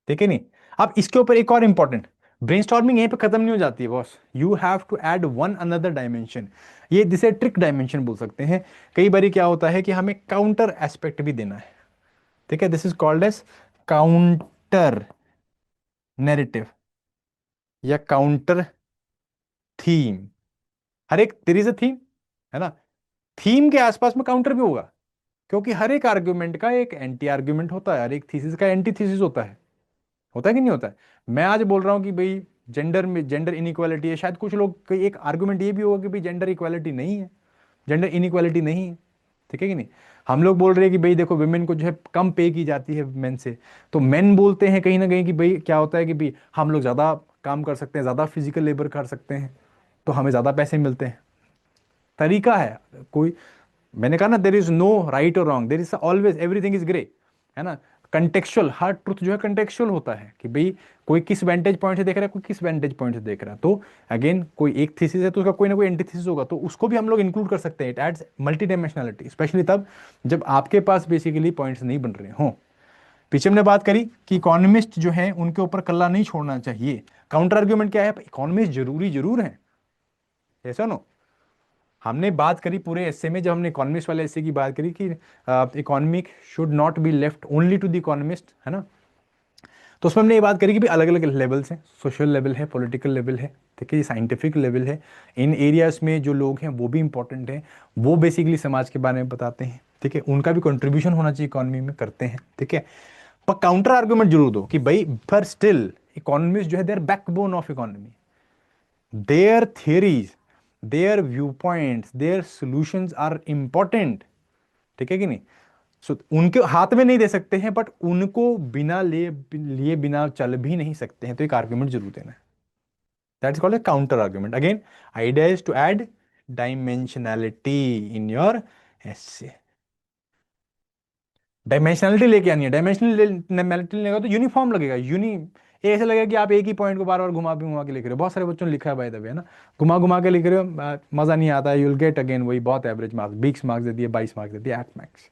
ठीक है नहीं। अब इसके ऊपर एक और इंपॉर्टेंट, ब्रेनस्टॉर्मिंग यहीं पे खत्म नहीं हो जाती है boss, you have to add one another dimension, ये जिसे ट्रिक डायमेंशन बोल सकते हैं। कई बार क्या होता है कि हमें काउंटर एस्पेक्ट भी देना है, ठीक है, this is called as counter narrative या काउंटर थीम। हर एक देयर इज अ थीम, है ना, थीम के आसपास में काउंटर भी होगा, क्योंकि हर एक आर्ग्यूमेंट का एक एंटी आर्ग्यूमेंट होता है, हर एक थीसिस का एंटी थीसिस होता है कि नहीं होता है। मैं आज बोल रहा हूं कि भाई जेंडर में जेंडर इनइक्वालिटी है, शायद कुछ लोग का एक आर्गुमेंट ये भी होगा कि भाई जेंडर इक्वालिटी नहीं है, जेंडर इनइक्वालिटी नहीं है, ठीक है कि नहीं। हम लोग बोल रहे हैं कि भाई देखो विमेन को जो है कम पे की जाती है मेन से, तो मेन बोलते हैं कहीं ना कहीं कि भाई क्या होता है कि भाई हम लोग ज़्यादा काम कर सकते हैं, ज़्यादा फिजिकल लेबर कर सकते हैं, तो हमें ज़्यादा पैसे मिलते हैं। तरीका है कोई, मैंने कहा ना देर इज नो राइट और wrong, there is always everything is grey, है ना। कंटेक्चुअल, हर ट्रुथ जो है कंटेक्चुअल होता है कि भाई कोई किस वेंटेज पॉइंट से देख रहा है, कोई किस वेंटेज पॉइंट से देख रहा है। तो अगेन कोई एक थीसिस है तो उसका कोई ना कोई एंटीथीसिस होगा, तो उसको भी हम लोग इंक्लूड कर सकते हैं। It adds multi dimensionality, specially तब जब आपके पास बेसिकली पॉइंट्स नहीं बन रहे हों। पीछे हमने बात करी कि इकोनॉमिस्ट जो है उनके ऊपर कल्ला नहीं छोड़ना चाहिए। काउंटर आर्ग्यूमेंट क्या है, इकोनॉमिस्ट जरूरी जरूर है, ऐसा नो। हमने बात करी पूरे एस्से में, जब हमने इकोनॉमिस्ट वाले एस्से की बात करी कि economic should not be left only to the economist, है ना। तो उसमें हमने ये बात करी कि भी अलग अलग लेवल्स हैं, सोशल लेवल है, पॉलिटिकल लेवल है, ठीक है, ये साइंटिफिक लेवल है। इन एरियाज में जो लोग हैं वो भी इंपॉर्टेंट हैं, वो बेसिकली समाज के बारे में बताते हैं, ठीक है, उनका भी कंट्रीब्यूशन होना चाहिए इकोनॉमी में, करते हैं, ठीक है। पर काउंटर आर्गुमेंट जरूर दो कि भाई पर स्टिल इकोनॉमिस्ट जो है their backbone of economy, their theories, their viewpoints, their solutions are important, ठीक है कि नहीं। सो उनके हाथ में नहीं दे सकते हैं, बट उनको बिना लिए बिना चल भी नहीं सकते हैं, तो एक आर्ग्यूमेंट जरूर देना है। That is called a counter argument. Again idea is to add dimensionality in your essay, dimensionality लेके आनी है। डायमेंशनलिटी लेगा तो यूनिफॉर्म लगेगा, ये ऐसे लगेगा कि आप एक ही पॉइंट को बार बार घुमा भी घुमा के लिख रहे हो। बहुत सारे बच्चों ने लिखा है बाय द वे, है ना, घुमा घुमा के लिख रहे हो, मजा नहीं आता है, यू विल गेट अगेन वही बहुत एवरेज मार्क्स, 20 मार्क्स दे दिए, 22 मार्क्स दे दिए एट मैक्स,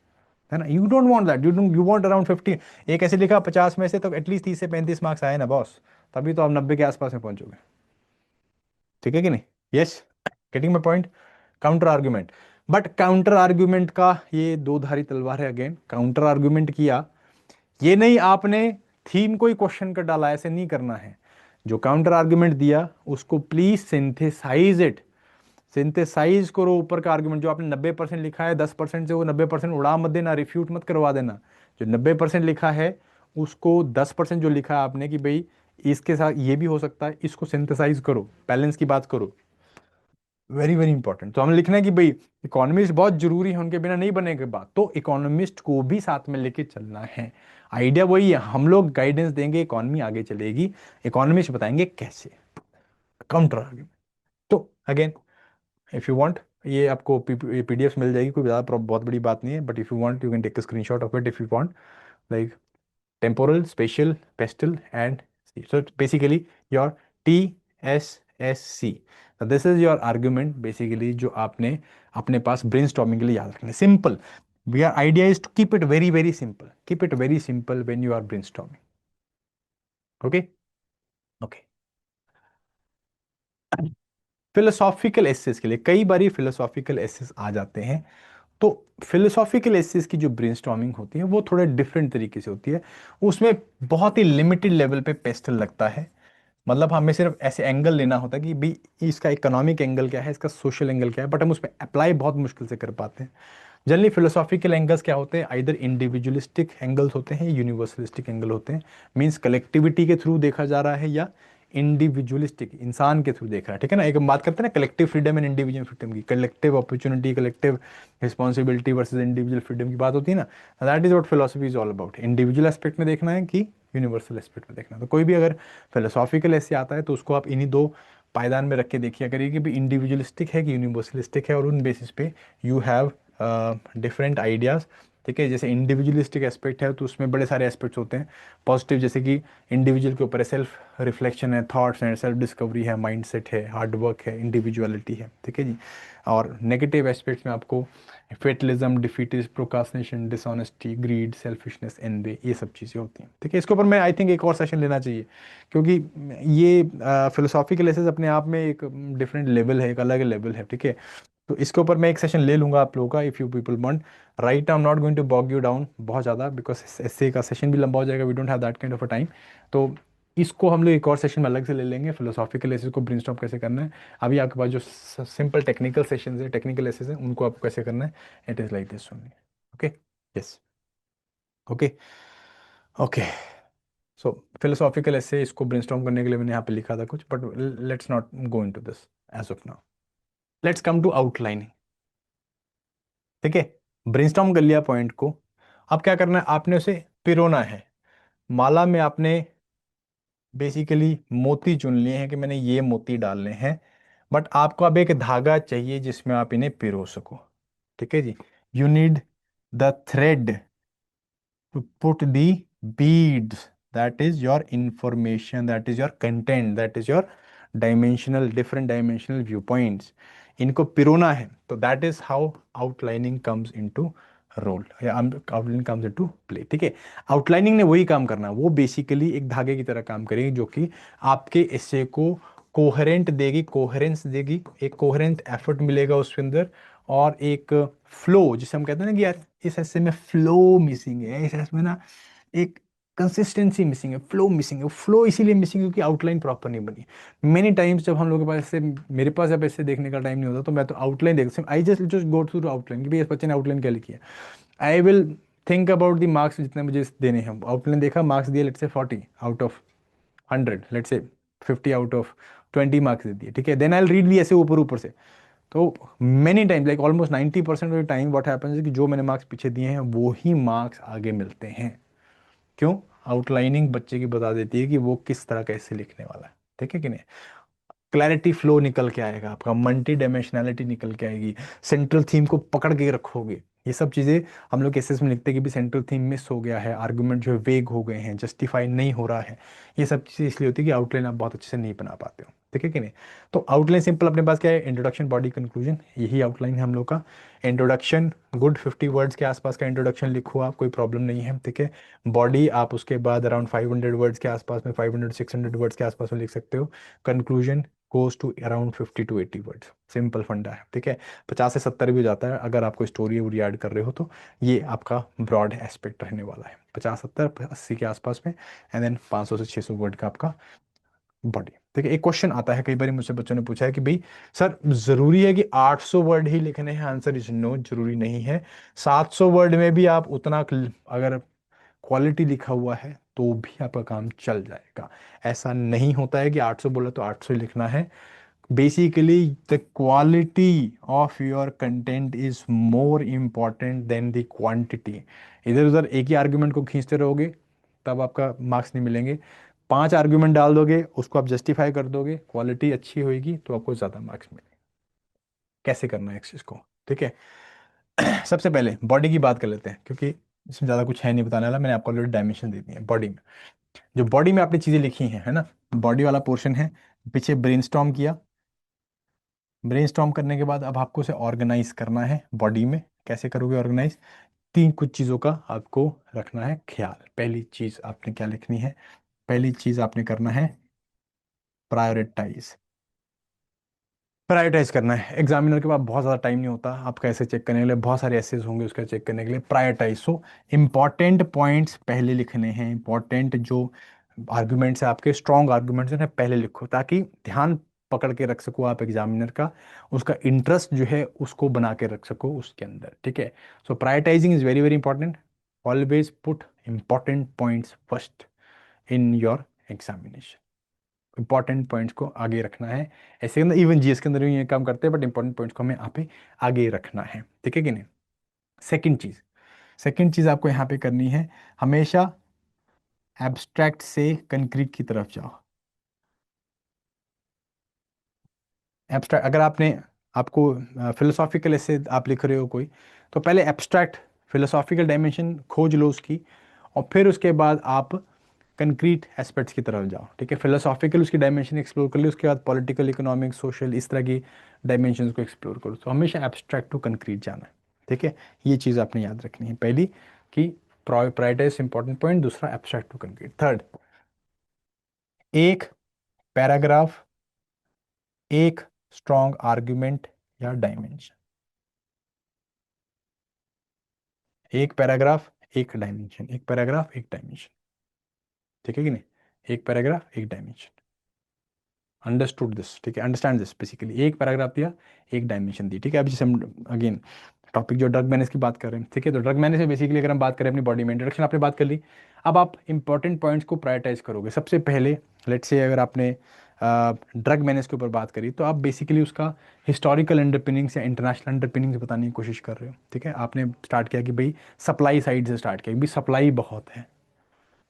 है ना। You don't want that, you want around 50। एक ऐसे लिखा 50 में से तो एटलीस्ट 30 से 35 मार्क्स आए ना बॉस, तभी तो आप 90 के आसपास में पहुंचोगे, ठीक है कि नहीं। Yes, getting my point. Counter argument, but counter argument का ये दो धारी तलवार है। अगेन काउंटर आर्ग्यूमेंट किया, ये नहीं आपने थीम को ही क्वेश्चन कर डाला, ऐसे नहीं करना है। जो काउंटर आर्ग्यूमेंट दिया उसको प्लीज सिंथेसाइज इट, सिंथेसाइज करो ऊपर का आर्ग्यूमेंट। जो आपने 90% लिखा है, 10% से वो 90% उड़ा मत देना, रिफ्यूट मत करवा देना। जो 90% लिखा है उसको 10% जो लिखा है आपने कि भाई इसके साथ ये भी हो सकता है, इसको सिंथेसाइज करो, बैलेंस की बात करो। Very very important. तो हमें लिखना है कि भाई इकोनॉमिस्ट बहुत जरूरी है, उनके बिना नहीं बनेगा बात, तो इकोनॉमिस्ट को भी साथ में लेके चलना है। आइडिया वही है, हम लोग गाइडेंस देंगे, इकोनॉमी आगे चलेगी, इकोनॉमिस्ट बताएंगे कैसे। Counter argument. तो अगेन इफ यू वांट, ये आपको पीडीएफ मिल जाएगी, कोई ज़्यादा बहुत बड़ी बात नहीं है, but if you want you can take a screenshot of it if you want. Like temporal, spatial, pestal, and C. So it's basically your TSSC. So this is your argument basically जो आपने अपने पास brainstorming के लिए याद रखना है। Simple. Your idea is to keep it very very simple. Keep it very simple when you are brainstorming. Okay? Okay. Philosophical essays के लिए कई बार फिलोसॉफिकल एसेस आ जाते हैं। तो फिलोसॉफिकल एसेस की जो ब्रेनस्टॉर्मिंग होती है वो थोड़ा डिफरेंट तरीके से होती है। उसमें बहुत ही लिमिटेड लेवल पे पेस्टल लगता है। मतलब हमें सिर्फ ऐसे एंगल लेना होता है कि भाई इसका इकोनॉमिक एंगल क्या है, इसका सोशल एंगल क्या है, बट हम उस पर अप्लाई बहुत मुश्किल से कर पाते हैं। जनरली फिलोसॉफिकल एंगल्स क्या होते हैं, आइदर इंडिविजुअलिस्टिक एंगल्स होते हैं, यूनिवर्सलिस्टिक एंगल होते हैं। मींस कलेक्टिविटी के थ्रू देखा जा रहा है, या इंडिविजुअलिस्टिक इंसान के थ्रू देख रहा है। ठीक है ना, एक हम बात करते हैं ना collective freedom and individual freedom की, collective opportunity, collective responsibility versus individual freedom की बात होती है ना। That is what philosophy is all about. Individual aspect में देखना है कि यूनिवर्सल एस्पेक्ट में देखना है। तो कोई भी अगर फिलोसॉफिकल ऐसे आता है तो उसको आप इन्हीं दो पायदान में रख के देखिए करिए कि भी इंडिविजुअलिस्टिक है कि यूनिवर्सलिस्टिक है, और उन बेसिस पे यू हैव डिफरेंट आइडियाज। ठीक है, जैसे इंडिविजुअलिस्टिक एस्पेक्ट है तो उसमें बड़े सारे एस्पेक्ट्स होते हैं पॉजिटिव, जैसे कि इंडिविजुअल के ऊपर सेल्फ रिफ्लेक्शन है, थॉट्स हैं, सेल्फ डिस्कवरी है, माइंडसेट है, हार्ड वर्क है, इंडिविजुअलिटी है। ठीक है जी। और नेगेटिव एस्पेक्ट्स में आपको fatalism, defeatism, procrastination, dishonesty, greed, selfishness, envy, ये सब चीज़ें होती हैं। ठीक है, इसके ऊपर मैं आई थिंक एक और सेशन लेना चाहिए, क्योंकि ये फिलोसॉफिकल एसेस अपने आप में एक डिफरेंट लेवल है, एक अलग लेवल है। ठीक है, तो इसके ऊपर मैं एक सेशन ले लूंगा आप लोगों का, if you people want. Right I am not going to bog you down बहुत ज़्यादा, बिकॉज एसए का सेशन भी लंबा हो जाएगा, we don't have that kind of a time. तो इसको हम लोग एक और सेशन में अलग से ले लेंगे, फिलोसॉफिकल एसेस को ब्रेनस्टॉर्म कैसे करना है। अभी आपके पास जो सिंपल टेक्निकल सेशन है, टेक्निकल एसेस हैं, उनको आपको कैसे करना है, it is like this only. Okay, yes, okay, okay. So philosophical essay इसको ब्रेनस्टॉर्म करने के लिए मैंने यहाँ पे लिखा था कुछ, but let's not go into this as of now. Let's come to outlining. ठीक है, ब्रेनस्टॉर्म कर लिया पॉइंट को, अब क्या करना है, आपने उसे पिरोना है। माला में आपने बेसिकली मोती चुन लिए हैं कि मैंने ये मोती डालने हैं, बट आपको अब एक धागा चाहिए जिसमें आप इन्हें पिरो सको। ठीक है जी, you need the thread to put the beads, that is your information, that is your content, that is your dimensional, different dimensional viewpoints, इनको पिरोना है। तो that is how outlining comes into role, या आउटलाइनिंग कम्स इनटू प्ले। ठीक है, outlining ने वही काम करना है, वो बेसिकली एक धागे की तरह काम करेगी जो कि आपके एसे को कोहेरेंट देगी, कोहेरेंस देगी, एक कोहेरेंट एफर्ट मिलेगा उसके अंदर, और एक फ्लो, जिसे हम कहते हैं ना कि यार इस ऐसे में फ्लो मिसिंग है, इस ऐसे में ना एक कंसिस्टेंसी मिसिंग है, फ्लो मिसिंग है। फ्लो इसीलिए मिसिंग है क्योंकि आउटलाइन प्रॉपर नहीं बनी। मेनी टाइम्स जब हम लोग के पास ऐसे, मेरे पास जब ऐसे देखने का टाइम नहीं होता तो मैं तो आउटलाइन देखता हूँ, I just just go through outline कि भाई इस बच्चे ने आउटलाइन क्या लिखी है। I will think about the marks जितने मुझे देने हैं, आउटलाइन देखा, मार्क्स दिए, let's say 40 out of 100, let's say 50 out of 20 marks दे दिए। ठीक है, देन आई रीड भी ऐसे ऊपर ऊपर से। तो many times, like almost 90% of the time what happens है कि जो मैंने मार्क्स पीछे दिए हैं वो ही मार्क्स आगे मिलते हैं। क्यों? आउटलाइनिंग बच्चे की बता देती है कि वो किस तरह कैसे लिखने वाला है। ठीक है कि नहीं? क्लैरिटी फ्लो निकल के आएगा, आपका मल्टी डायमेंशनैलिटी निकल के आएगी, सेंट्रल थीम को पकड़ के रखोगे। ये सब चीज़ें हम लोग केसेस में लिखते हैं कि भी सेंट्रल थीम मिस हो गया है, आर्गुमेंट जो है वेग हो गए हैं, जस्टिफाई नहीं हो रहा है। ये सब चीज़ें इसलिए होती है कि आउटलाइन आप बहुत अच्छे से नहीं बना पाते हो। ठीक है कि नहीं? तो आउटलाइन सिंपल अपने पास क्या है, इंट्रोडक्शन, बॉडी, कंक्लूजन, यही आउटलाइन है हम लोग का। इंट्रोडक्शन गुड 50 वर्ड्स के आसपास का इंट्रोडक्शन लिखो आप, कोई प्रॉब्लम नहीं है। ठीक है, बॉडी आप उसके बाद अराउंड 500 वर्ड्स के आसपास में, 500 600 वर्ड्स के आसपास में लिख सकते हो। Conclusion goes to around 50 to 80 words. Simple फंडा है, ठीक है। 50 से 70 भी हो जाता है अगर आप कोई स्टोरी वोरी ऐड कर रहे हो तो। ये आपका ब्रॉड एस्पेक्ट रहने वाला है, 50 70 80 के आसपास में। एंड देन 500 से 600 वर्ड का आपका बॉडी। ठीक है। एक क्वेश्चन आता है कई बार मुझसे, बच्चों ने पूछा है कि भाई सर जरूरी है कि 800 वर्ड ही लिखने हैं? आंसर इज नो, जरूरी नहीं है। 700 वर्ड में भी आप उतना अगर क्वालिटी लिखा हुआ है तो भी आपका काम चल जाएगा। ऐसा नहीं होता है कि 800 बोला तो 800 ही लिखना है। Basically the quality of your content is more important than the quantity. इधर उधर एक ही आर्ग्यूमेंट को खींचते रहोगे तब आपका मार्क्स नहीं मिलेंगे। 5 आर्ग्यूमेंट डाल दोगे, उसको आप जस्टिफाई कर दोगे, क्वालिटी अच्छी होगी तो आपको ज़्यादा मार्क्स मिलेंगे। कैसे करना है इस चीज़ को, ठीक है। सबसे पहले बॉडी की बात कर लेते हैं, क्योंकि इसमें ज़्यादा कुछ है नहीं बताने वाला, मैंने आपको ऑलरेडी डायमेंशन दे दी है बॉडी में। जो बॉडी में आपने चीज़ें लिखी हैं, है ना, बॉडी वाला पोर्शन है। पीछे ब्रेनस्टॉर्म किया, ब्रेनस्टॉर्म करने के बाद अब आपको उसे ऑर्गेनाइज करना है बॉडी में। कैसे करोगे ऑर्गेनाइज? तीन कुछ चीज़ों का आपको रखना है ख्याल। पहली चीज़ आपने क्या लिखनी है? पहली चीज़ आपने करना है प्रायोरिटाइज। प्रायोरिटाइज करना है। एग्जामिनर के पास बहुत ज़्यादा टाइम नहीं होता आपका ऐसे चेक करने के लिए, बहुत सारे ऐसेज होंगे उसका चेक करने के लिए। प्रायोरिटाइज, सो इंपॉर्टेंट पॉइंट्स पहले लिखने हैं। इंपॉर्टेंट जो आर्गुमेंट्स है आपके, स्ट्रॉन्ग आर्गुमेंट्स हैं, पहले लिखो ताकि ध्यान पकड़ के रख सको आप एग्जामिनर का, उसका इंटरेस्ट जो है उसको बना के रख सको उसके अंदर, ठीक है। So prioritising is very very important. Always put important points first in your examination. Important points को आगे रखना है। ऐसे अंदर इवन जीएस के अंदर भी ये काम करते हैं, बट इंपॉर्टेंट पॉइंट्स को हमें यहाँ पे आगे रखना है, ठीक है कि नहीं। सेकंड चीज, सेकंड चीज आपको यहाँ पे करनी है, हमेशा एब्स्ट्रैक्ट से कंक्रीट की तरफ जाओ। एब्स्ट्रैक्ट, अगर आपने आपको फिलोसॉफिकल ऐसे आप लिख रहे हो कोई, तो पहले एब्स्ट्रैक्ट फिलोसॉफिकल डायमेंशन खोज लो उसकी, और फिर उसके बाद आप कंक्रीट एस्पेक्ट्स की तरफ जाओ, ठीक है। फिलोसॉफिकल उसकी डायमेंशन एक्सप्लोर कर ली, उसके बाद पॉलिटिकल, इकोनॉमिक, सोशल, इस तरह की डायमेंशन को एक्सप्लोर करो। तो हमेशा एब्स्ट्रैक्ट टू कंक्रीट जाना है, ठीक है। ये चीज़ आपने याद रखनी है पहली, कि प्रायोरिटाइज इंपॉर्टेंट पॉइंट, दूसरा एब्स्ट्रैक्ट टू कंक्रीट। थर्ड, एक पैराग्राफ, एक स्ट्रॉन्ग आर्ग्यूमेंट या डायमेंशन। एक पैराग्राफ एक डायमेंशन, एक पैराग्राफ एक डायमेंशन, ठीक है कि नहीं। एक पैराग्राफ एक डायमेंशन। अंडरस्टूड दिस, ठीक है, अंडरस्टैंड दिस। बेसिकली एक पैराग्राफ दिया, एक डायमेंशन दी, ठीक है। अब जैसे हम अगेन टॉपिक जो ड्रग मैनेज की बात कर रहे हैं, ठीक है, तो ड्रग मैनेज में बेसिकली अगर हम बात करें अपनी बॉडी में, इंट्रोडक्शन आपने बात कर ली। अब आप इंपॉर्टेंट पॉइंट्स को प्रायोरिटाइज करोगे सबसे पहले। लेट्स से अगर आपने ड्रग मैनेज के ऊपर बात करी, तो आप बेसिकली उसका हिस्टोरिकल अंडरपिनिंग्स या इंटरनेशनल अंडरपिनिंग्स बताने की कोशिश कर रहे हो, ठीक है। आपने स्टार्ट किया कि भाई सप्लाई साइड से स्टार्ट किया, भाई सप्लाई बहुत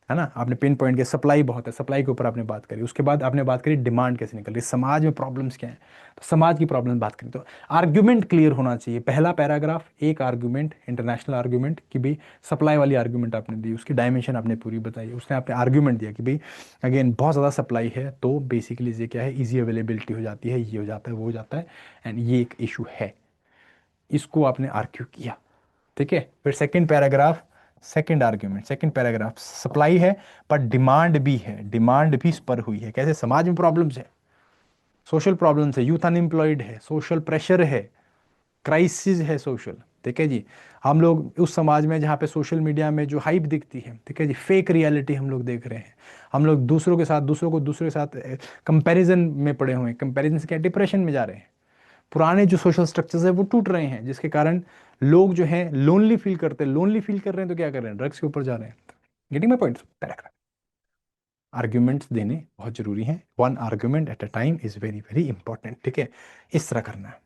है ना, आपने पिन पॉइंट किया सप्लाई बहुत है, सप्लाई के ऊपर आपने बात करी। उसके बाद आपने बात करी डिमांड कैसे निकल रही है, समाज में प्रॉब्लम्स क्या है, तो समाज की प्रॉब्लम बात करें तो आर्ग्यूमेंट क्लियर होना चाहिए। पहला पैराग्राफ एक आर्ग्यूमेंट, इंटरनेशनल आर्ग्यूमेंट कि भाई सप्लाई वाली आर्ग्यूमेंट आपने दी, उसकी डायमेंशन आपने पूरी बताई। उसने आपने आर्ग्यूमेंट दिया कि भाई अगेन बहुत ज़्यादा सप्लाई है तो बेसिकली ये क्या है, ईजी अवेलेबिलिटी हो जाती है, ये हो जाता है, वो हो जाता है, एंड ये एक इशू है। इसको आपने आर्ग्यू किया, ठीक है। फिर second paragraph, second argument, second paragraph, supply है पर डिमांड भी है, डिमांड भी स्पर हुई है। कैसे? समाज में प्रॉब्लम्स है, सोशल प्रॉब्लम्स है, यूथ अनएम्प्लॉयड है, सोशल प्रेशर है, क्राइसिस है सोशल, ठीक है जी। हम लोग उस समाज में जहाँ पे सोशल मीडिया में जो हाइप दिखती है, ठीक है जी, फेक रियलिटी हम लोग देख रहे हैं। हम लोग दूसरों के साथ, दूसरों को दूसरे के साथ कंपैरिजन में पड़े हुए हैं, कंपैरिजन से क्या डिप्रेशन में जा रहे हैं। पुराने जो सोशल स्ट्रक्चर्स है वो टूट रहे हैं, जिसके कारण लोग जो है लोनली फील करते हैं। लोनली फील कर रहे हैं तो क्या कर रहे हैं, ड्रग्स के ऊपर जा रहे हैं। Getting my point? Paragraph arguments देने बहुत जरूरी हैं। One argument at a time is very very important, ठीक है। इस तरह करना है।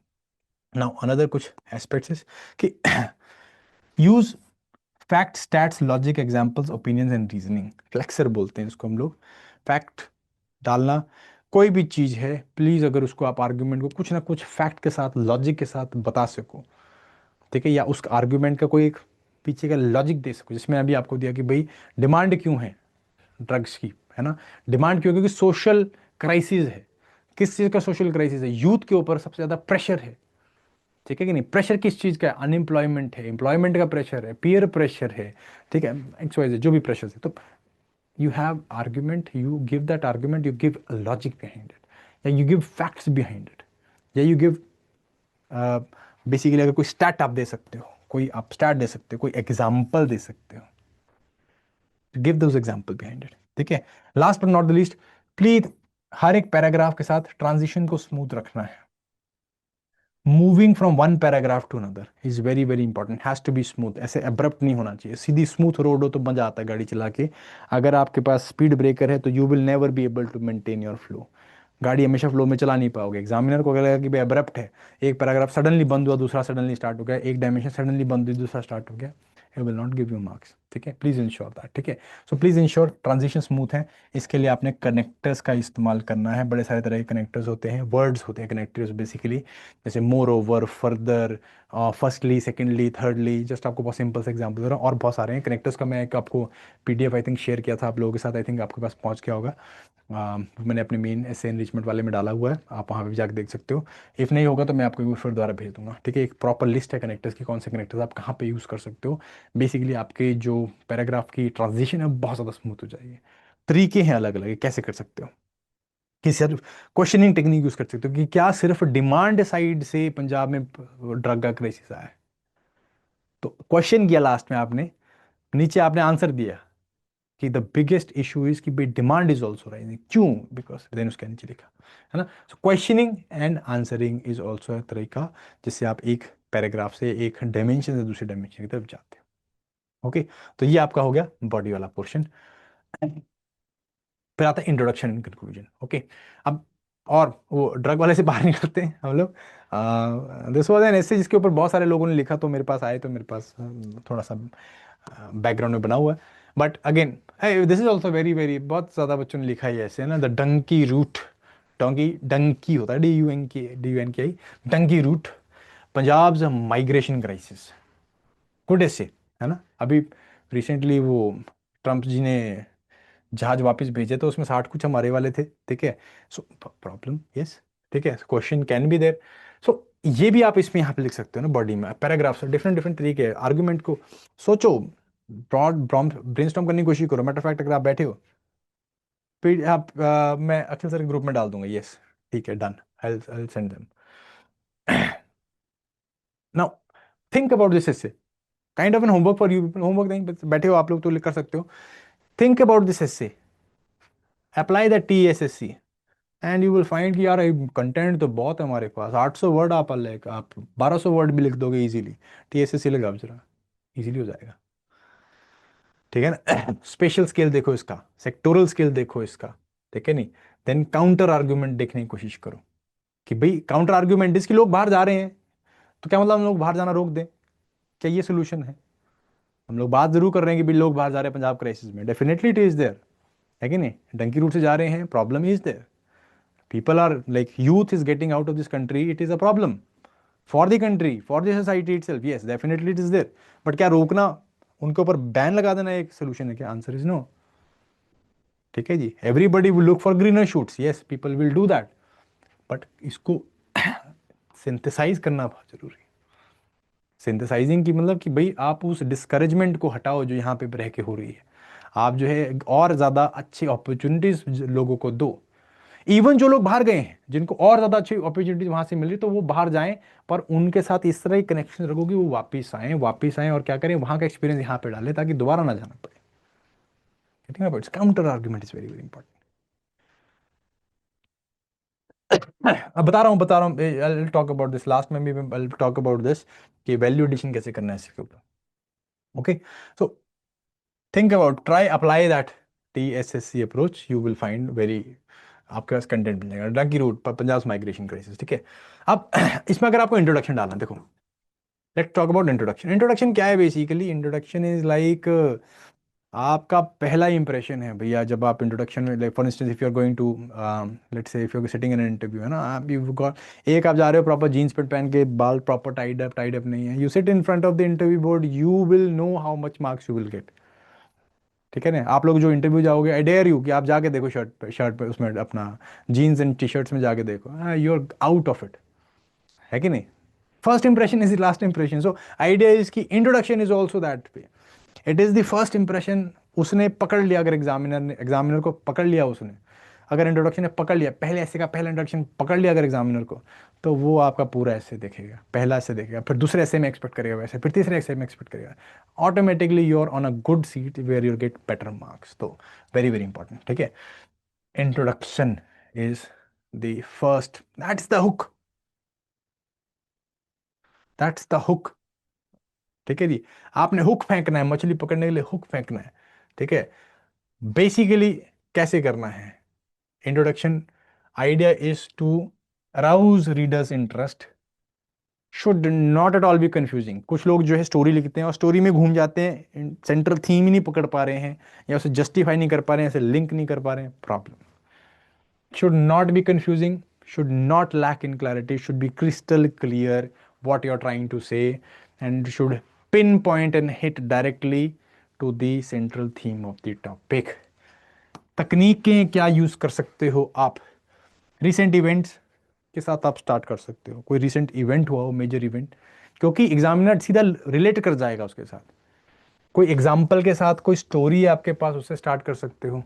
नाउ अनदर कुछ एस्पेक्ट्स कि use fact, stats, logic, examples, opinions and reasoning. Flexor बोलते हैं इसको हम लोग। फैक्ट डालना, कोई भी चीज़ है प्लीज़ अगर उसको आप आर्ग्यूमेंट को कुछ ना कुछ फैक्ट के साथ, लॉजिक के साथ बता सको, ठीक है, या उस आर्ग्यूमेंट का कोई एक पीछे का लॉजिक दे सको। जिसमें अभी आपको दिया कि भाई डिमांड क्यों है ड्रग्स की, है ना। डिमांड क्यों? क्योंकि सोशल क्राइसिस है। किस चीज़ का सोशल क्राइसिस है? यूथ के ऊपर सबसे ज़्यादा प्रेशर है, ठीक है कि नहीं। प्रेशर किस चीज़ का है? अनएम्प्लॉयमेंट है, एम्प्लॉयमेंट का प्रेशर है, पीयर प्रेशर है, ठीक है, एक्स वाई जेड जो भी प्रेशर है। तो you have argument, you give that argument, you give a logic behind it. या you give facts behind it, या यू गिव बेसिकली अगर कोई स्टैट आप दे सकते हो, कोई आप स्टैट दे सकते हो, कोई एग्जाम्पल दे सकते हो, give those example behind it. ठीक है, last but not the least, please हर एक पैराग्राफ के साथ ट्रांजिशन को स्मूथ रखना है। Moving from one paragraph to another is very very important, has to be smooth, ऐसे अब्रप्ट नहीं होना चाहिए। सीधी स्मूथ रोड हो तो मजा आता है गाड़ी चला के, अगर आपके पास स्पीड ब्रेकर है तो you will never be able to maintain your flow, गाड़ी हमेशा फ्लो में चला नहीं पाओगे। एग्जामिनर को अगर लगेगा कि भाई अब्रप्ट है, एक पैराग्राफ सडनली बंद हुआ दूसरा सडनली स्टार्ट हो गया, एक डायमेंशन सडनली बंद हुई दूसरा स्टार्ट हो गया, I will not give you marks. ठीक है, प्लीज इंश्योर दैट। ठीक है, so please ensure transition smooth है। इसके लिए आपने कनेक्टर्स का इस्तेमाल करना है, बड़े सारे तरह के कनेक्टर्स होते हैं, वर्ड्स होते हैं कनेक्टर्स बेसिकली, जैसे more over, further, firstly, secondly, thirdly, just आपको बहुत सिंपल से एग्जाम्पल दे रहा हूँ, और बहुत सारे हैं कनेक्टर्स का। मैं एक आपको पीडीएफ आई थिंक शेयर किया था आप लोगों के साथ, आई थिंक आपके पास पहुंच गया होगा। मैंने अपने मेन ऐसे एनरिचमेंट वाले में डाला हुआ है, आप वहाँ पे भी जाकर देख सकते हो। इफ़ नहीं होगा तो मैं आपको एक बार फिर दोबारा भेज दूंगा। ठीक है, एक प्रॉपर लिस्ट है कनेक्टर्स की, कौन से कनेक्टर्स आप कहाँ पे यूज़ कर सकते हो। बेसिकली आपके जो पैराग्राफ की ट्रांजिशन है बहुत ज़्यादा स्मूथ हो जाएगी। तरीके हैं अलग अलग, कैसे कर सकते हो, कि सिर्फ क्वेश्चनिंग टेक्निक यूज़ कर सकते हो, कि क्या सिर्फ डिमांड साइड से पंजाब में ड्रग का क्राइसिस आया है, तो क्वेश्चन किया लास्ट में आपने, नीचे आपने आंसर दिया कि द बिगेस्ट इशू इज कि भाई डिमांड इज ऑल्सो राइजिंग, क्यों, बिकॉज देन उसके नीचे लिखा है ना। So questioning and answering is also एक तरीका जिससे आप एक पैराग्राफ से एक डायमेंशन से दूसरे डायमेंशन की तरफ जाते हो। ओके, तो ये आपका हो गया बॉडी वाला पोर्शन। फिर आता है इंट्रोडक्शन एंड कंक्लूजन। ओके, अब और वो ड्रग वाले से बाहर निकलते हैं हम लोग। दिस वाज एन ऐसे जिसके ऊपर बहुत सारे लोगों ने लिखा, तो मेरे पास आए, तो मेरे पास थोड़ा सा बैकग्राउंड में बना हुआ है। But again this is also very very, बहुत ज़्यादा बच्चों ने लिखा है ऐसे ना, the dunki route, donkey dunki होता है, DUNKI, dunki route, Punjab migration crisis, good essay, है ना। अभी रिसेंटली वो ट्रम्प जी ने जहाज वापस भेजे तो उसमें 60 कुछ हमारे वाले थे। ठीक है, सो प्रॉब्लम यस, ठीक है, क्वेश्चन कैन बी देयर। सो ये भी आप इसमें यहाँ पे लिख सकते हो ना, बॉडी में पैराग्राफ्स, डिफरेंट डिफरेंट तरीके आर्गुमेंट को सोचो, ब्रॉड ब्रेनस्टॉर्म करने की कोशिश करो। मैटर फैक्ट अगर आप बैठे हो, फिर आप मैं अक्षय सर ग्रुप में डाल दूंगा, यस ठीक है, done, I send them. Now think about this essay, kind of N homework for you, homework नहीं, बस बैठे हो आप लोग तो लिख कर सकते हो। Think about this essay, apply the TSSC, and you will find कि यार कंटेंट तो बहुत है हमारे पास, 800 वर्ड आप 1200 वर्ड भी लिख दोगे इजीली। TSSC लगाओ जरा, इजीली हो जाएगा। ठीक है ना। स्पेशल स्केल देखो इसका, सेक्टोरल स्केल देखो इसका, ठीक है नहीं, देन काउंटर आर्ग्यूमेंट देखने की कोशिश करो कि भाई काउंटर आर्ग्यूमेंट, इसके लोग बाहर जा रहे हैं तो क्या मतलब हम लोग बाहर जाना रोक दें, क्या ये सोल्यूशन है। हम लोग बात जरूर कर रहे हैं कि भाई लोग बाहर जा रहे हैं पंजाब क्राइसिस में, डेफिनेटली इट इज देयर, है कि नहीं, डंकी रूट से जा रहे हैं, problem is there, people are like youth is getting out of this country, it is a problem for the country, for the society itself, yes definitely it is there, but क्या रोकना, उनके ऊपर ban लगा देना एक solution है क्या, answer is no. ठीक है जी, everybody will look for greener shoots, yes people will do that, but इसको सिंथेसाइज करना बहुत जरूरी है। सिंथेसाइजिंग की मतलब कि भाई आप उस डिस्करेजमेंट को हटाओ जो यहाँ पे रह के हो रही है, आप जो है और ज़्यादा अच्छी अपॉर्चुनिटीज लोगों को दो। इवन जो लोग बाहर गए हैं जिनको और ज्यादा अच्छी अपॉर्चुनिटी वहां से मिल रही, तो वो बाहर जाएं, पर उनके साथ इस तरह ही कनेक्शन रखो कि वो वापस आए और क्या करें, वहां का एक्सपीरियंस यहाँ पे डालें ताकि दोबारा ना जाना पड़े। Counter argument is very very important. अब बता रहा हूँ I talk about this last में भी, आई टॉक अबाउट दिस कि वैल्यू एडिशन कैसे करना है इसके ऊपर। Okay, so think about, try apply that TSSC approach, you will find very, आपके पास कंटेंट मिल जाएगा। Dunki route, Punjab migration crisis. ठीक है, अब इसमें अगर आपको इंट्रोडक्शन डालना, देखो let's talk about introduction. Introduction क्या है, बेसिकली इंट्रोडक्शन इज लाइक आपका पहला इंप्रेशन है भैया, जब आप इंट्रोडक्शन में, like for instance if you are going to, let's say if you are sitting in an interview, है ना, आप यू गॉट, एक आप जा रहे हो प्रॉपर जीन्स पेंट पहन के, बाल प्रॉपर टाइड अप नहीं है, you sit in front of the interview board, you will know how much marks you will get. ठीक है ना, आप लोग जो इंटरव्यू जाओगे, आई डेयर यू कि आप जाके देखो शर्ट पे उसमें अपना जीन्स एंड टी शर्ट्स में जाके देखो, you are out of it, है कि नहीं। First impression is the last impression, so idea is की इंट्रोडक्शन इज ऑल्सो दैट पे, it is the first impression. उसने पकड़ लिया, अगर एग्जामिनर को पकड़ लिया उसने, अगर इंट्रोडक्शन ने पकड़ लिया, पहले ऐसे का पहला इंट्रोडक्शन पकड़ लिया अगर एग्जामिनर को, तो वो आपका पूरा ऐसे देखेगा, पहला ऐसे देखेगा, फिर दूसरे ऐसे में एक्सपेक्ट करेगा वैसे, फिर तीसरे ऐसे में एक्सपेक्ट करेगा, automatically you are on a good seat where you get better marks. तो वेरी वेरी इंपॉर्टेंट, ठीक है। Introduction is the first, that's the hook, that's the hook, ठीक है जी। आपने हुक फेंकना है, मछली पकड़ने के लिए हुक फेंकना है, ठीक है। बेसिकली कैसे करना है introduction? Idea is to arouse readers interest, should not at all be confusing. कुछ लोग जो है स्टोरी लिखते हैं और स्टोरी में घूम जाते हैं, सेंट्रल थीम ही नहीं पकड़ पा रहे हैं, या उसे जस्टिफाई नहीं कर पा रहे हैं, उसे लिंक नहीं कर पा रहे हैं, problem. should not be confusing, should not lack in clarity, should be crystal clear what you're trying to say, and should pinpoint and hit directly to the central theme of the topic. तकनीकें क्या use कर सकते हो आप? Recent events के साथ आप start कर सकते हो, कोई रिसेंट इवेंट हुआ हो, मेजर इवेंट, क्योंकि एग्जामिनर सीधा रिलेट कर जाएगा उसके साथ। कोई एग्जाम्पल के साथ, कोई स्टोरी है आपके पास, उससे स्टार्ट कर सकते हो,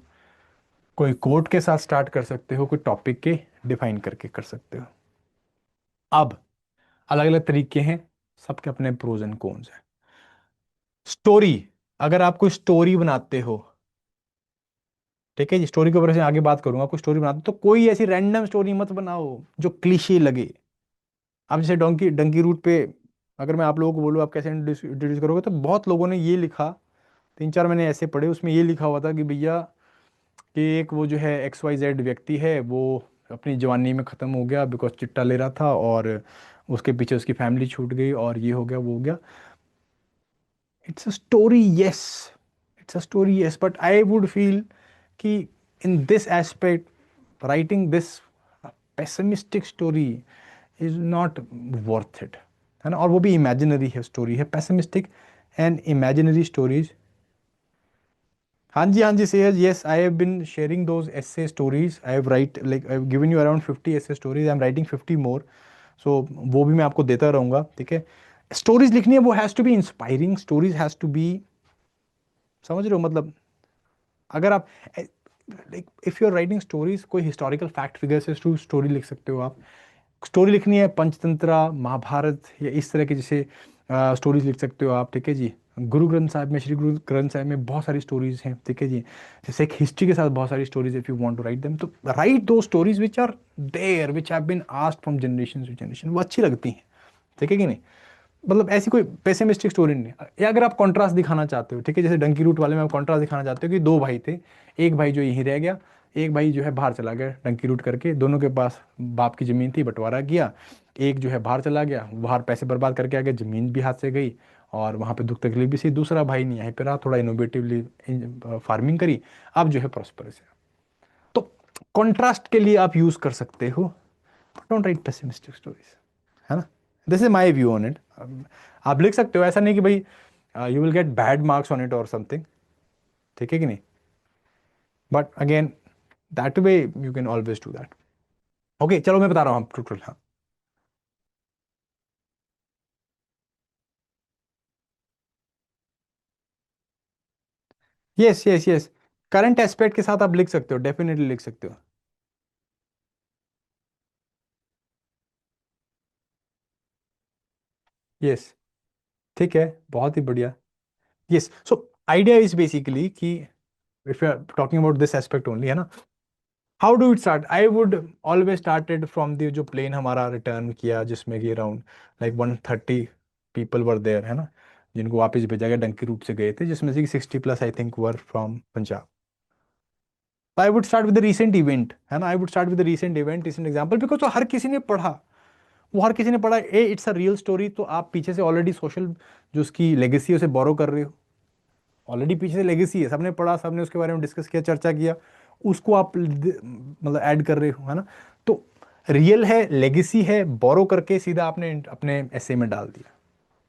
कोई कोट के साथ स्टार्ट कर सकते हो, कोई टॉपिक के डिफाइन करके कर सकते हो। अब अलग अलग तरीके हैं, सबके अपने प्रोज एंड कॉन्स हैं। स्टोरी, अगर आप कोई स्टोरी बनाते हो, ठीक है जी, स्टोरी के ऊपर से आगे बात करूंगा, कोई स्टोरी बनाते हो तो कोई ऐसी रैंडम स्टोरी मत बनाओ जो क्लीशे लगे। आप जैसे डोंकी डंकी रूट पे, अगर मैं आप लोगों को बोलूँ आप कैसे इंट्रोड्यूस करोगे, तो बहुत लोगों ने ये लिखा, तीन चार मैंने ऐसे पढ़े, उसमें ये लिखा हुआ था कि भैया कि एक वो जो है XYZ व्यक्ति है, वो अपनी जवानी में ख़त्म हो गया बिकॉज चिट्टा ले रहा था, और उसके पीछे उसकी फैमिली छूट गई, और ये हो गया वो हो गया। It's a story, yes, it's a story, yes, but I would feel कि in this aspect writing this pessimistic story is not worth it, है ना। और वो भी इमेजिनरी है, स्टोरी है पेसिमिस्टिक एंड इमेजिनरी स्टोरीज। हाँ जी sir, yes, I have been sharing those essay stories. I have write like I've given you around 50 essay stories. I'm writing 50 more. So वो भी मैं आपको देता रहूँगा, ठीक है। स्टोरीज लिखनी है, वो has to be inspiring, stories has to be, समझ रहे हो मतलब। अगर आप like if you are writing stories, कोई हिस्टोरिकल फैक्ट फिगर से स्टोरी लिख सकते हो आप। स्टोरी लिखनी है पंचतंत्रा, महाभारत या इस तरह की जैसे स्टोरीज लिख सकते हो आप, ठीक है जी। गुरु ग्रंथ साहिब में, श्री गुरु ग्रंथ साहिब में बहुत सारी स्टोरीज हैं, ठीक है जी। जैसे एक हिस्ट्री के साथ बहुत सारी stories, if you want to write them, तो राइट दो stories which are there, which have been asked from generation to generation, वो अच्छी लगती हैं, ठीक है कि नहीं। मतलब ऐसी कोई पेसिमिस्टिक स्टोरी नहीं है। या अगर आप कॉन्ट्रास्ट दिखाना चाहते हो, ठीक है, जैसे डंकी रूट वाले में आप कॉन्ट्रास्ट दिखाना चाहते हो कि दो भाई थे, एक भाई जो यहीं रह गया, एक भाई जो है बाहर चला गया डंकी रूट करके, दोनों के पास बाप की ज़मीन थी, बंटवारा किया, एक जो है बाहर चला गया, बाहर पैसे बर्बाद करके आ गया, ज़मीन भी हाथ से गई, और वहाँ पे दुख तकलीफ भी सी। दूसरा भाई नहीं, यहीं पर रहा, थोड़ा इनोवेटिवली फार्मिंग करी, अब जो है प्रॉस्परस है। तो कॉन्ट्रास्ट के लिए आप यूज़ कर सकते हो, डोंट राइट पेसिमिस्टिक स्टोरीज, है ना। This is my view on it. आप लिख सकते हो, ऐसा नहीं कि भाई you will get bad marks on it और समथिंग, ठीक है कि नहीं, but again that way you can always do that. Okay चलो मैं बता रहा हूँ टोटल, हाँ। Yes yes yes, current aspect के साथ आप लिख सकते हो, डेफिनेटली लिख सकते हो। यस, ठीक है, बहुत ही बढ़िया। Yes, so idea is basically कि if you are talking about this aspect only, है ना, how do it start, I would always started from the जो प्लेन हमारा रिटर्न किया, जिसमें कि around like 130 people were there, है ना, जिनको वापस भेजा गया डंकी रूट से गए थे, जिसमें से 60 plus I think were from Punjab. I would start with recent event, है ना, I would start with recent event, recent example, because वो हर किसी ने पढ़ा, वो हर किसी ने पढ़ा, ए इट्स अ रियल स्टोरी, तो आप पीछे से ऑलरेडी सोशल जो उसकी लेगेसी है उसे बोरो कर रहे हो, ऑलरेडी पीछे से लेगेसी है, सबने पढ़ा, सबने उसके बारे में डिस्कस किया, चर्चा किया, उसको आप मतलब ऐड कर रहे हो, है ना। तो रियल है, लेगेसी है, बोरो करके सीधा आपने अपने ऐसे में डाल दिया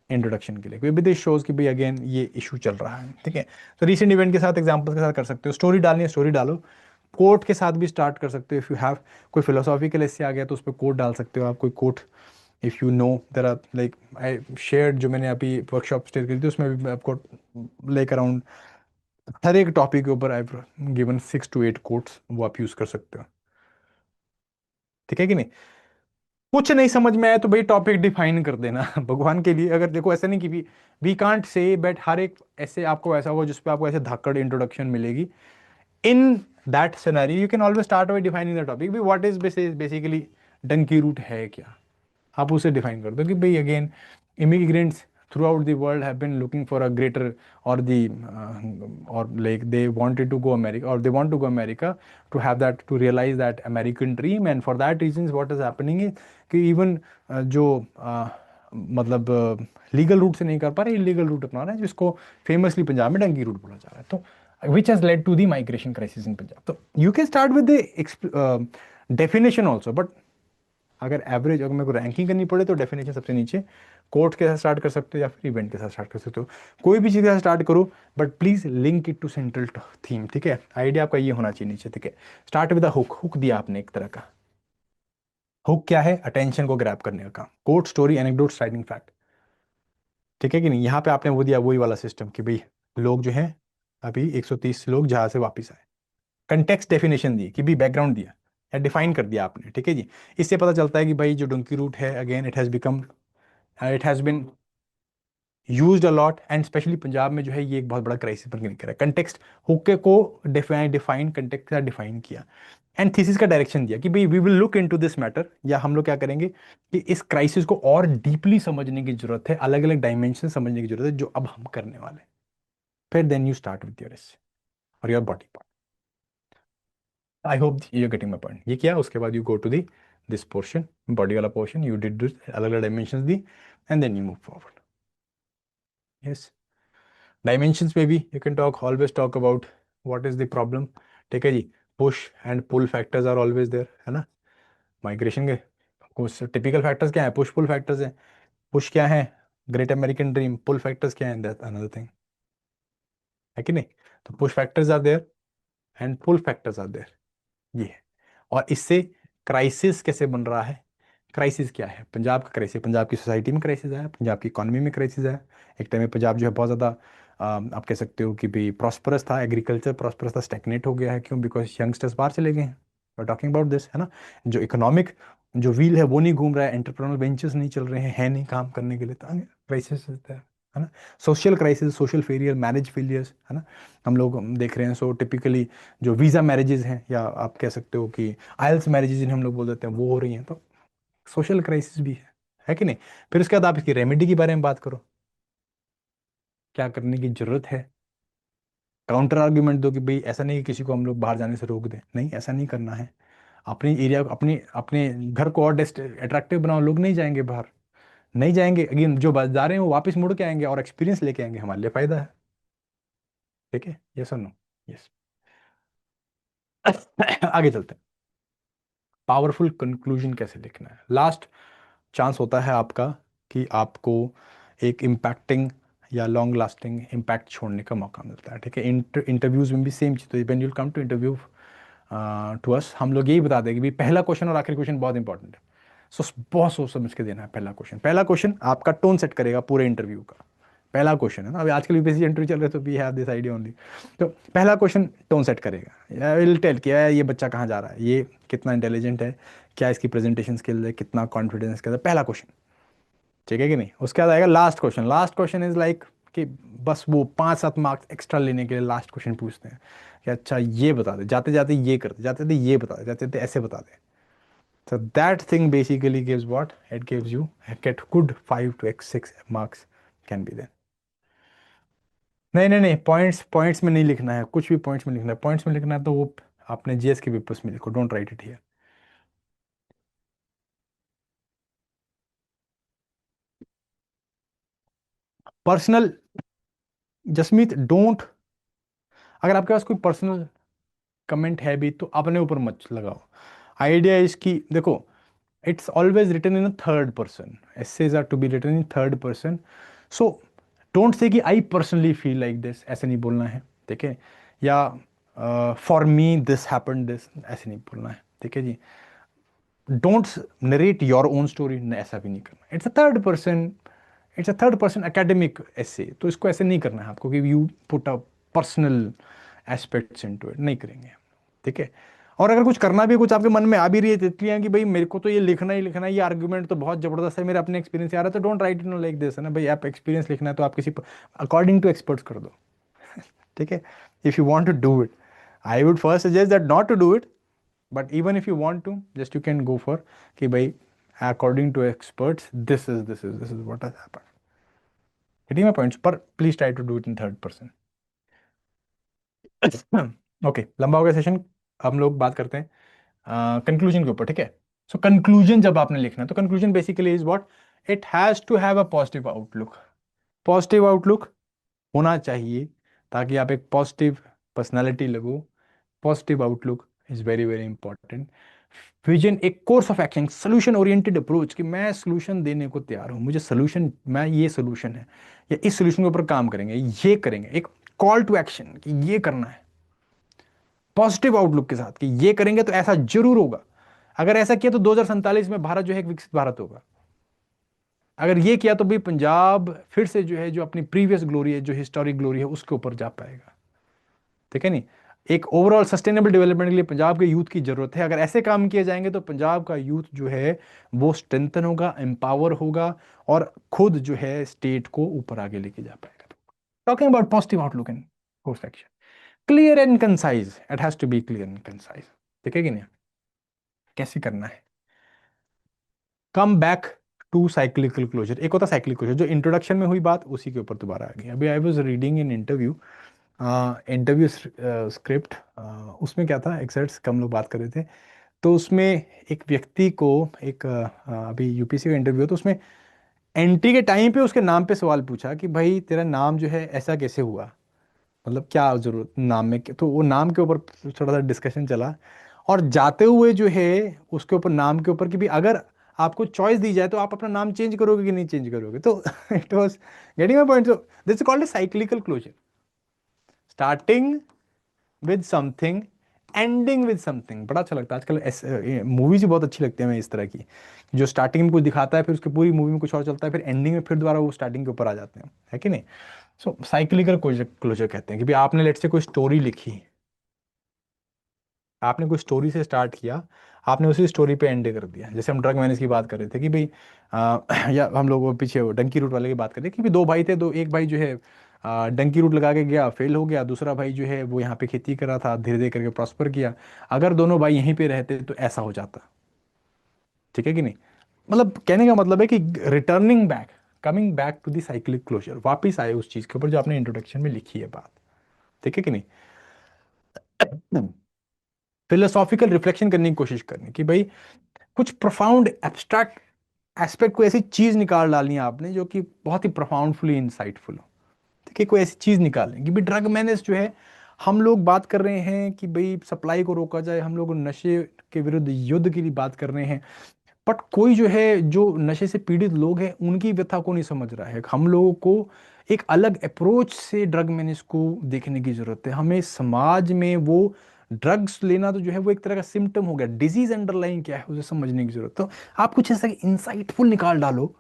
इंट्रोडक्शन के लिए, कोई दिस शोज कि भाई अगेन ये इशू चल रहा है, ठीक है। तो रीसेंट इवेंट के साथ, एग्जांपल्स के साथ कर सकते हो, स्टोरी डालनी है स्टोरी डालो, कोट के साथ भी स्टार्ट कर सकते हो, इफ़ यू हैव कोई फिलोसॉफिकल इससे आ गया तो उस पर कोट डाल सकते हो आप, कोई quote, if you know there are like I shared, जो मैंने अभी वर्कशॉप स्टेज करी थी उसमें भी मैं आपको लाइक अराउंड हर एक टॉपिक के ऊपर आई गिवन 6 to 8 कोट्स, वो आप यूज कर सकते हो। ठीक है कि नहीं? कुछ नहीं समझ में आया तो भाई टॉपिक डिफाइन कर देना भगवान के लिए। अगर देखो ऐसा नहीं कि वी कांट से बट हर एक ऐसे आपको ऐसा होगा जिसपे आपको ऐसे धाकड़ इंट्रोडक्शन मिलेगी। In that scenario you can always start by defining the topic, what is basically dunki route है क्या, आप उसे डिफाइन कर दो कि भाई again immigrants throughout the world have been looking for a greater or the or like they wanted to go America or they want to go America to have that to realize that American dream, and for that reasons what is happening is कि even जो मतलब legal root से नहीं कर पा रहे, illegal root अपना रहे हैं, जिसको फेमसली पंजाब में डंकी रूट बोला जा रहा है, तो which has led to the migration crisis in Punjab. तो you can start with the definition also, but अगर एवरेज अगर मेरे को रैंकिंग करनी पड़े तो डेफिनेशन सबसे नीचे, कोर्ट के साथ स्टार्ट कर सकते हो या फिर इवेंट के साथ स्टार्ट कर सकते हो, कोई भी चीज़ के साथ स्टार्ट करो, but please link it to central theme. ठीक है, आइडिया आपका ये होना चाहिए नीचे। ठीक है, स्टार्ट विद हुक, हुक दिया आपने एक तरह का। हुक क्या है? अटेंशन को ग्रैब करने का काम, quote, story, anecdote, striking fact. ठीक है कि नहीं? यहाँ पे आपने वो दिया, वही वाला सिस्टम कि भाई लोग जो हैं अभी 130 लोग जहां से वापिस आए, कंटेक्स्ट डेफिनेशन दी कि भी बैकग्राउंड दिया या डिफाइन कर दिया आपने। ठीक है जी, इससे पता चलता है कि भाई जो डोंकी रूट है again it has been used a lot, and especially Punjab में जो है ये एक बहुत बड़ा क्राइसिस बन के निकल रहा है। कंटेक्स्ट हुक्के को डिफाइन कंटेक्स्ट का डिफाइन किया, एंड थीसिस का डायरेक्शन दिया कि भाई we will look into this matter, या हम लोग क्या करेंगे कि इस क्राइसिस को और डीपली समझने की जरूरत है, अलग अलग डायमेंशन समझने की जरूरत है, जो अब हम करने वाले हैं। फिर then you start with your और your body part. I hope you are getting my point. ये किया, उसके बाद you go to the this portion, body वाला पोर्शन, यू डिड दिस, अलग अलग डायमेंशन दी, and then you move forward. Yes, dimensions में भी you can talk, always talk about what is the problem. ठीक है जी, push and pull factors are always there, है ना? माइग्रेशन के कुछ टिपिकल फैक्टर्स क्या है? पुश पुल फैक्टर्स हैं। पुश क्या है? Great American dream. Pull factors क्या है? दैट अनदर थिंग, है कि नहीं? तो push factors are there and pull factors are there, ये है। और इससे क्राइसिस कैसे बन रहा है? क्राइसिस क्या है? पंजाब का क्राइसिस, पंजाब की सोसाइटी में क्राइसिस आया, पंजाब की इकोनॉमी में क्राइसिस आया। एक टाइम में पंजाब जो है बहुत ज़्यादा आप कह सकते हो कि भी प्रॉस्परस था, एग्रीकल्चर प्रॉस्परस था, स्टैग्नेट हो गया है। क्यों? बिकॉज यंगस्टर्स बाहर चले गए हैं, टॉकिंग अबाउट दिस, है ना? जो इकोनॉमिक जो व्हील है वो नहीं घूम रहा है, एंटरप्रेन्योर वेंचर्स नहीं चल रहे हैं, है नहीं काम करने के लिए, तो क्राइसिस है ना? Social crisis, social failure, marriage failures, है ना? हम लोग देख रहे हैं। सो टिपिकली जो वीज़ा मैरिजेज हैं, या आप कह सकते हो कि आइल्स मैरिजेज जिन्हें हम लोग बोल देते हैं, वो हो रही हैं, तो सोशल क्राइसिस भी है कि नहीं? फिर उसके बाद आप इसकी रेमेडी के बारे में बात करो, क्या करने की जरूरत है। काउंटर आर्ग्यूमेंट दो कि भाई ऐसा नहीं कि किसी को हम लोग बाहर जाने से रोक दें, नहीं ऐसा नहीं करना है। अपनी एरिया को, अपने अपने घर को और अट्रैक्टिव बनाओ, लोग नहीं जाएंगे बाहर, नहीं जाएंगे, अगेन जो जा रहे हैं वो वापस मुड़ के आएंगे और एक्सपीरियंस लेके आएंगे, हमारे लिए फायदा है। ठीक है, यस और नो? यस। आगे चलते हैं। पावरफुल कंक्लूजन कैसे लिखना है? लास्ट चांस होता है आपका कि आपको एक इम्पैक्टिंग या लॉन्ग लास्टिंग इम्पैक्ट छोड़ने का मौका मिलता है। ठीक है, इंटरव्यूज में भी सेम चीज़। तो when you come to interview to us, हम लोग यही बता दें कि भाई पहला क्वेश्चन और आखिरी क्वेश्चन बहुत इंपॉर्टेंट है। सो बहुत सोच समझ के देना है। पहला क्वेश्चन आपका टोन सेट करेगा पूरे इंटरव्यू का। पहला क्वेश्चन है ना, अभी आजकल यूपीएससी इंटरव्यू चल रहे हैं, तो we have this idea only. तो पहला क्वेश्चन टोन सेट करेगा, विल टेल कि ये बच्चा कहाँ जा रहा है, ये कितना इंटेलिजेंट है, क्या इसकी प्रेजेंटेशन स्किल है, कितना कॉन्फिडेंस के साथ, पहला क्वेश्चन। ठीक है कि नहीं? उसके बाद आएगा last question. Last question is like कि बस वो 5-7 मार्क्स एक्स्ट्रा लेने के लिए लास्ट क्वेश्चन पूछते हैं कि अच्छा ये बता दे, जाते जाते ये करते, जाते जाते ये बता दे, जाते जाते ऐसे बता दे। So that thing basically gives what? It gives you get good 5 to 6 marks can be there. नहीं नहीं नहीं, पॉइंट्स पॉइंट्स में नहीं लिखना है, कुछ भी पॉइंट्स में लिखना है। पॉइंट्स में लिखना है तो वो आपने जीएस के पेपर्स में लिखो, don't write it here. Personal, Jasmeet don't, अगर आपके पास कोई पर्सनल कमेंट है भी तो अपने ऊपर मत लगाओ। आइडिया इसकी देखो, it's always written in a third person. Essays are to be written in third person. So don't say कि I personally feel like this, ऐसे नहीं बोलना है। ठीक है? या for me this happened this, ऐसे नहीं बोलना है। ठीक है जी? Don't narrate your own story, ऐसा भी नहीं करना। It's a third person, it's a third person academic essay, तो इसको ऐसे नहीं करना है आपको कि you put up personal aspects into it, नहीं करेंगे। ठीक है। और अगर कुछ करना भी है, कुछ आपके मन में आ भी रही है तितलियां कि भाई मेरे को तो ये लिखना ही लिखना है, ये आर्गुमेंट तो बहुत जबरदस्त है, मेरे अपने एक्सपीरियंस से आ रहा है, तो don't write it like this, है ना भाई। आप एक्सपीरियंस लिखना है तो आप किसी अकॉर्डिंग टू एक्सपर्ट्स कर दो। ठीक है। If you want to do it, I would first suggest that not to do it, but even if you want to, just you can go for कि भाई according to experts this is what has happened. Getting my points, पर please try to do it in third person. Okay, लंबा हो गया session. हम लोग बात करते हैं कंक्लूजन के ऊपर। ठीक है। सो कंक्लूजन जब आपने लिखना है तो conclusion basically is what, it has to have a positive outlook. Positive outlook होना चाहिए ताकि आप एक पॉजिटिव पर्सनालिटी लगो। Positive outlook is very very important. Vision, एक course of action, solution oriented approach कि मैं सोल्यूशन देने को तैयार हूं, मुझे सोल्यूशन, मैं ये सोल्यूशन है या इस सोल्यूशन के ऊपर काम करेंगे, ये करेंगे, एक कॉल टू एक्शन कि ये करना है, पॉजिटिव आउटलुक के साथ कि ये करेंगे तो ऐसा जरूर होगा। अगर ऐसा किया तो 2047 में भारत जो है एक विकसित भारत होगा। अगर ये किया तो भाई पंजाब फिर से जो है, जो अपनी प्रीवियस ग्लोरी है, जो हिस्टोरिक ग्लोरी है, उसके ऊपर जा पाएगा। ठीक है नहीं। एक ओवरऑल सस्टेनेबल डेवलपमेंट के लिए पंजाब के यूथ की जरूरत है। अगर ऐसे काम किए जाएंगे तो पंजाब का यूथ जो है वो स्ट्रेंथन होगा, एम्पावर होगा, और खुद जो है स्टेट को ऊपर आगे लेके जा पाएगा। Talking about positive outlook in course action, clear and concise, it has to be clear and concise. ठीक है कि नहीं। कैसे करना है, come back to cyclical closure. एक होता है साइक्लिक क्लोजर, जो इंट्रोडक्शन में हुई बात उसी के ऊपर दोबारा आ गई। अभी I was reading in interview, interview script, उसमें क्या था एक्सर्ट्स, कम लोग बात कर रहे थे। तो उसमें एक व्यक्ति को, एक अभी यूपीसी का इंटरव्यू, तो उसमें एंट्री के टाइम पे उसके नाम पे सवाल पूछा कि भाई तेरा नाम जो है ऐसा कैसे हुआ, मतलब क्या जरूरत नाम में, तो वो नाम के ऊपर थोड़ा सा डिस्कशन चला। और जाते हुए जो है उसके ऊपर, नाम के ऊपर कि भी अगर आपको चॉइस दी जाए तो आप अपना नाम चेंज करोगे कि नहीं चेंज करोगे। तो it was getting my point. So this is called a cyclical closure, starting with something, ending with something. बड़ा अच्छा लगता है आजकल, मूवीज भी बहुत अच्छी लगती है हमें इस तरह की, जो स्टार्टिंग में कुछ दिखाता है, फिर उसकी पूरी मूवी में कुछ और चलता है, फिर एंडिंग में फिर दोबारा वो स्टार्टिंग के ऊपर आ जाते हैं, है कि नहीं। सो साइक्लिकल क्लोजर क्लोजर कहते हैं कि भाई आपने लेट से कोई स्टोरी लिखी, आपने कोई स्टोरी से स्टार्ट किया, आपने उसी स्टोरी पे एंड कर दिया। जैसे हम ड्रग मैनेज की बात कर रहे थे कि भाई या हम लोग वो पीछे वो डंकी रूट वाले की बात कर रहे थे कि भाई दो भाई थे, दो, एक भाई जो है डंकी रूट लगा के गया, फेल हो गया, दूसरा भाई जो है वो यहाँ पे खेती कर रहा था, धीरे धीरे करके प्रॉस्पर किया। अगर दोनों भाई यहीं पे रहते तो ऐसा हो जाता। ठीक है कि नहीं। मतलब कहने का मतलब है कि returning back, coming back to the cyclic closure, वापिस आए उस चीज के ऊपर जो आपने इंट्रोडक्शन में लिखी है बात। ठीक है कि नहीं। फिलोसॉफिकल रिफ्लेक्शन करने की कोशिश करनी कि भाई कुछ प्रोफाउंड एब्स्ट्रैक्ट एस्पेक्ट, कोई ऐसी चीज निकाल डालनी है आपने जो कि बहुत ही प्रोफाउंडफुली इंसाइटफुल हो। ठीक है, कोई ऐसी चीज निकालें कि भाई ड्रग मैनेज जो है, हम लोग बात कर रहे हैं कि भाई सप्लाई को रोका जाए, हम लोग नशे के विरुद्ध युद्ध की बात कर रहे हैं। बट कोई जो है, जो नशे से पीड़ित लोग हैं, उनकी व्यथा को नहीं समझ रहा है। हम लोगों को एक अलग अप्रोच से ड्रग मैनेज को देखने की जरूरत है। हमें समाज में वो ड्रग्स लेना तो जो है वो एक तरह का सिम्टम हो गया, डिजीज अंडरलाइन क्या है उसे समझने की जरूरत। तो आप कुछ ऐसा इंसाइटफुल निकाल डालो,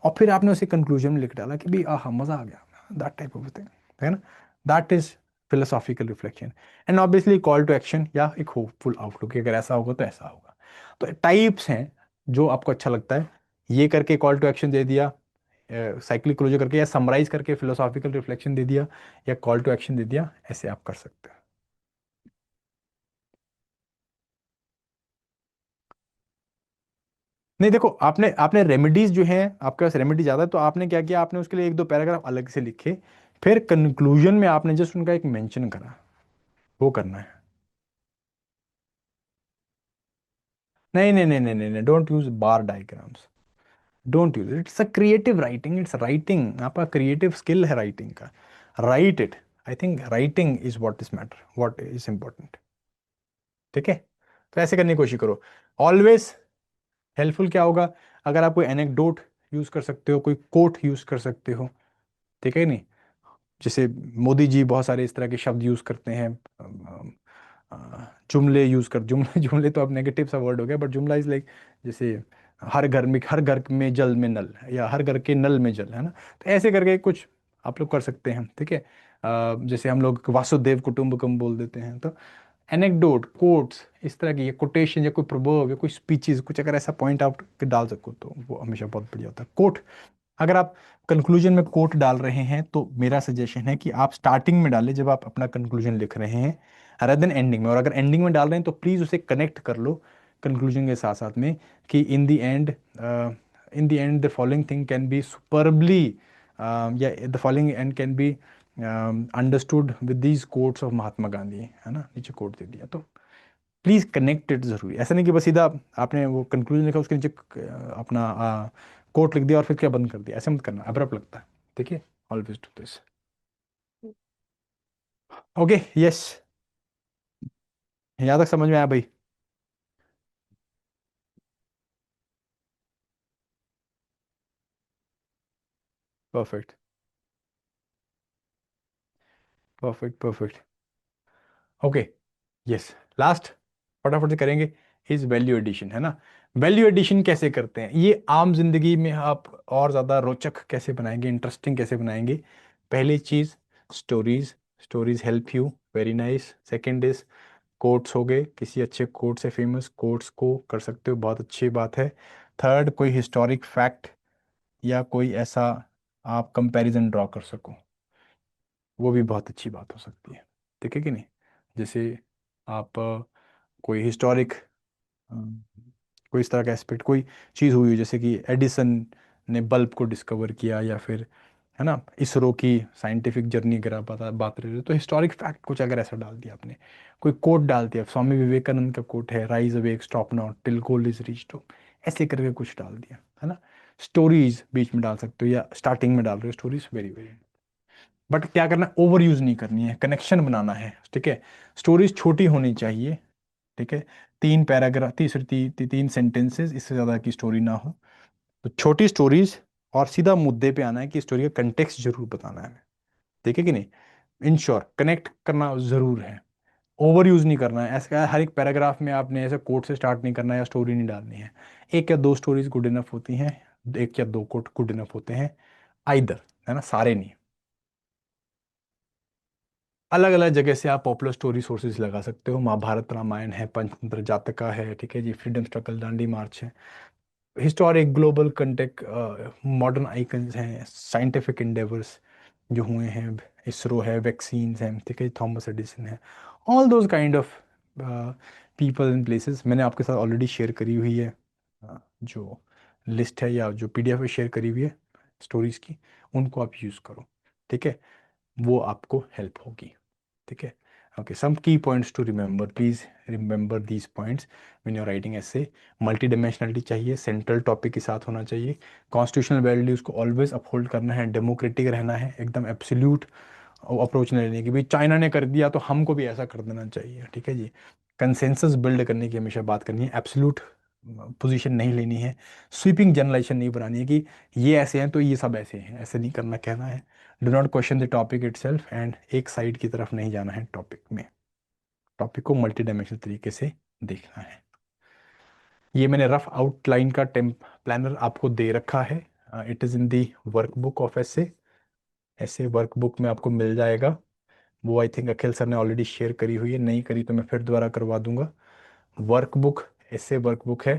और फिर आपने उसे कंक्लूजन में लिख डाला कि भाई आह मजा आ गया, दैट टाइप ऑफ थिंग, है ना। That is philosophical reflection. And obviously call to action या एक होपफुल आउटलुक, अगर ऐसा होगा तो ऐसा होगा। तो टाइप्स हैं जो आपको अच्छा लगता है, ये करके कॉल टू एक्शन दे दिया, साइक्लिक क्लोजर करके, या समराइज करके फिलोसॉफिकल रिफ्लेक्शन दे दिया, या कॉल टू एक्शन दे दिया, ऐसे आप कर सकते हैं। नहीं देखो, आपने आपने रेमेडीज जो हैं, आपके पास रेमेडी ज्यादा है, तो आपने क्या किया, आपने उसके लिए एक दो पैराग्राफ अलग से लिखे, फिर कंक्लूजन में आपने जस्ट उनका एक मेंशन करा, वो करना है। नहीं नहीं नहीं नहीं नहीं नहीं, don't use bar diagrams, don't use, it's a creative writing, it's writing, आपका क्रिएटिव स्किल है राइटिंग का, right it. I think writing is what is matter, what is important. ठीक है। तो ऐसे करने की कोशिश करो। ऑलवेज हेल्पफुल क्या होगा, अगर आप कोई एनेक्डोट यूज कर सकते हो, कोई कोट यूज कर सकते हो। ठीक है नहीं। जैसे मोदी जी बहुत सारे इस तरह के शब्द यूज करते हैं, जुमले यूज कर, जुमले जुमले तो अब नेगेटिव सा वर्ड हो गया, बट जुमला इज लाइक, जैसे हर घर में जल में नल, या हर घर के नल में जल, है ना। तो ऐसे करके कुछ आप लोग कर सकते हैं। ठीक है। जैसे हम लोग वासुदेव कुटुंबकम बोल देते हैं, तो एनेक्डोट, कोट्स, इस तरह की कोटेशन या कोई प्रबोव या कोई स्पीचेस, कुछ अगर ऐसा पॉइंट आउट डाल सको तो वो हमेशा बहुत बढ़िया होता है। कोट, अगर आप कंक्लूजन में कोट डाल रहे हैं तो मेरा सजेशन है कि आप स्टार्टिंग में डालें जब आप अपना कंक्लूजन लिख रहे हैं, अदर देन एंडिंग में। और अगर एंडिंग में डाल रहे हैं तो प्लीज़ उसे कनेक्ट कर लो कंक्लूजन के साथ साथ में, कि in the following thing can be superbly, या the following and can be understood with these quotes of Mahatma Gandhi, है ना, नीचे कोट दे दिया। तो प्लीज कनेक्टेड जरूरी, ऐसा नहीं कि बस सीधा आपने वो कंक्लूजन लिखा उसके नीचे अपना कोट लिख दिया और फिर क्या बंद कर दिया, ऐसे मत करना, अब्रप्ट लगता है। ठीक है, always do this. Okay, yes, यहाँ तक समझ में आया भाई? Perfect, perfect, perfect. Okay, yes, last फटाफट से करेंगे, इज वैल्यू एडिशन, है ना। वैल्यू एडिशन कैसे करते हैं, ये आम जिंदगी में आप और ज़्यादा रोचक कैसे बनाएंगे, इंटरेस्टिंग कैसे बनाएंगे? पहली चीज़, stories, stories help you, very nice. Second is quotes, हो गए, किसी अच्छे कोट से फेमस कोट्स को कर सकते हो, बहुत अच्छी बात है। थर्ड, कोई हिस्टोरिक फैक्ट या कोई ऐसा आप कंपैरिजन ड्रॉ कर सको, वो भी बहुत अच्छी बात हो सकती है। ठीक है कि नहीं? जैसे आप कोई हिस्टोरिक, कोई इस तरह का एस्पेक्ट, कोई चीज़ हुई हो, जैसे कि एडिसन ने बल्ब को डिस्कवर किया, या फिर, है ना, इसरो की साइंटिफिक जर्नी अगर आप बात रहे हो, तो हिस्टोरिक फैक्ट कुछ अगर ऐसा डाल दिया आपने, कोई कोट डाल दिया, स्वामी विवेकानंद का कोट है, rise awake, stop not till goal is reached, ऐसे करके कुछ डाल दिया, है ना। स्टोरीज बीच में डाल सकते हो या स्टार्टिंग में डाल रहे हो स्टोरीज, वेरी वेरी। बट क्या करना है, ओवर यूज नहीं करनी है, कनेक्शन बनाना है, ठीक है। स्टोरीज छोटी होनी चाहिए, ठीक है, 3 पैराग्राफ, तीसरी तीन सेंटेंसेस, इससे ज्यादा की स्टोरी ना हो। तो छोटी स्टोरीज, और सीधा मुद्दे पे आना है कि स्टोरी का कंटेक्स्ट जरूर बताना है, ठीक है कि नहीं। इंश्योर कनेक्ट करना जरूर है, ओवर यूज नहीं करना है, ऐसा हर एक पैराग्राफ में आपने ऐसे कोट से स्टार्ट नहीं करना है या स्टोरी नहीं डालनी है। एक या दो स्टोरीज गुड इनफ होती हैं, एक या दो कोट गुड इनफ होते हैं, आइदर, है ना, सारे नहीं। अलग अलग जगह से आप पॉपुलर स्टोरी सोर्सेज लगा सकते हो, महाभारत रामायण है, पंचतंत्र जातका है, ठीक है जी, फ्रीडम स्ट्रगल, दांडी मार्च है, historic global contact, modern icons हैं, साइंटिफिक इंडेवर्स जो हुए हैं, इसरो है, वैक्सीन्स हैं, ठीक है, थॉमस एडिसन है, all those kind of people in places मैंने आपके साथ ऑलरेडी शेयर करी हुई है, जो लिस्ट है या जो पीडीएफ शेयर करी हुई है स्टोरीज की, उनको आप यूज़ करो, ठीक है, वो आपको हेल्प होगी, ठीक है। Okay, some key points to remember, please remember these points when you are writing ऐसे। मल्टी डायमेंशनलिटी चाहिए, सेंट्रल टॉपिक के साथ होना चाहिए, कॉन्स्टिट्यूशनल वैल्यूज को ऑलवेज अपहोल्ड करना है, डेमोक्रेटिक रहना है, एकदम एब्सोल्यूट अप्रोच नहीं लेनी कि भाई चाइना ने कर दिया तो हमको भी ऐसा कर देना चाहिए, ठीक है जी। कंसेंसस बिल्ड करने की हमेशा बात करनी है, एब्सोल्यूट पोजीशन नहीं लेनी है, स्वीपिंग जनरलाइजेशन नहीं बनानी है कि ये ऐसे हैं तो ये सब ऐसे हैं, ऐसे नहीं करना, कहना है do not question the topic itself, and एक साइड की तरफ नहीं जाना है टॉपिक में, टॉपिक को मल्टी डायमेंशनल तरीके से देखना है। ये मैंने रफ आउटलाइन का टेम्प प्लानर आपको दे रखा है, it is in the workbook of ऐसे, ऐसे वर्कबुक में आपको मिल जाएगा। वो आई थिंक अखिल सर ने ऑलरेडी शेयर करी हुई है, नहीं करी तो मैं फिर दोबारा करवा दूंगा। वर्कबुक, ऐसे वर्कबुक है,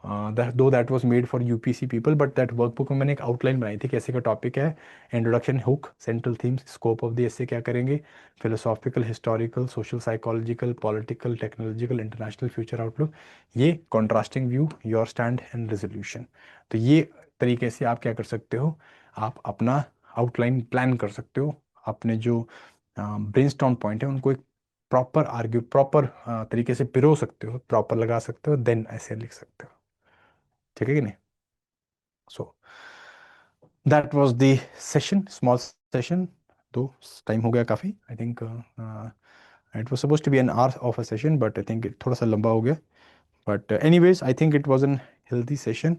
दो that was made for UPC people, but that workbook में मैंने एक आउटलाइन बनाई थी कि ऐसे का टॉपिक है, introduction, hook, central themes, scope of the essay क्या करेंगे, philosophical, historical, social psychological, political, technological, international, future outlook, ये contrasting view, your stand and resolution. तो ये तरीके से आप क्या कर सकते हो, आप अपना आउटलाइन प्लान कर सकते हो, अपने जो ब्रेनस्टॉर्म पॉइंट है उनको एक प्रॉपर आर्ग्यू, प्रॉपर तरीके से पिरो सकते हो, प्रॉपर लगा सकते हो, देन ऐसे लिख सकते हो, ठीक है कि नहीं। So that was the session, small session, तो टाइम हो गया काफ़ी, I think it was suppose to be an hour of a session, but I think थोड़ा सा लंबा हो गया, but anyways I think it was an healthy session.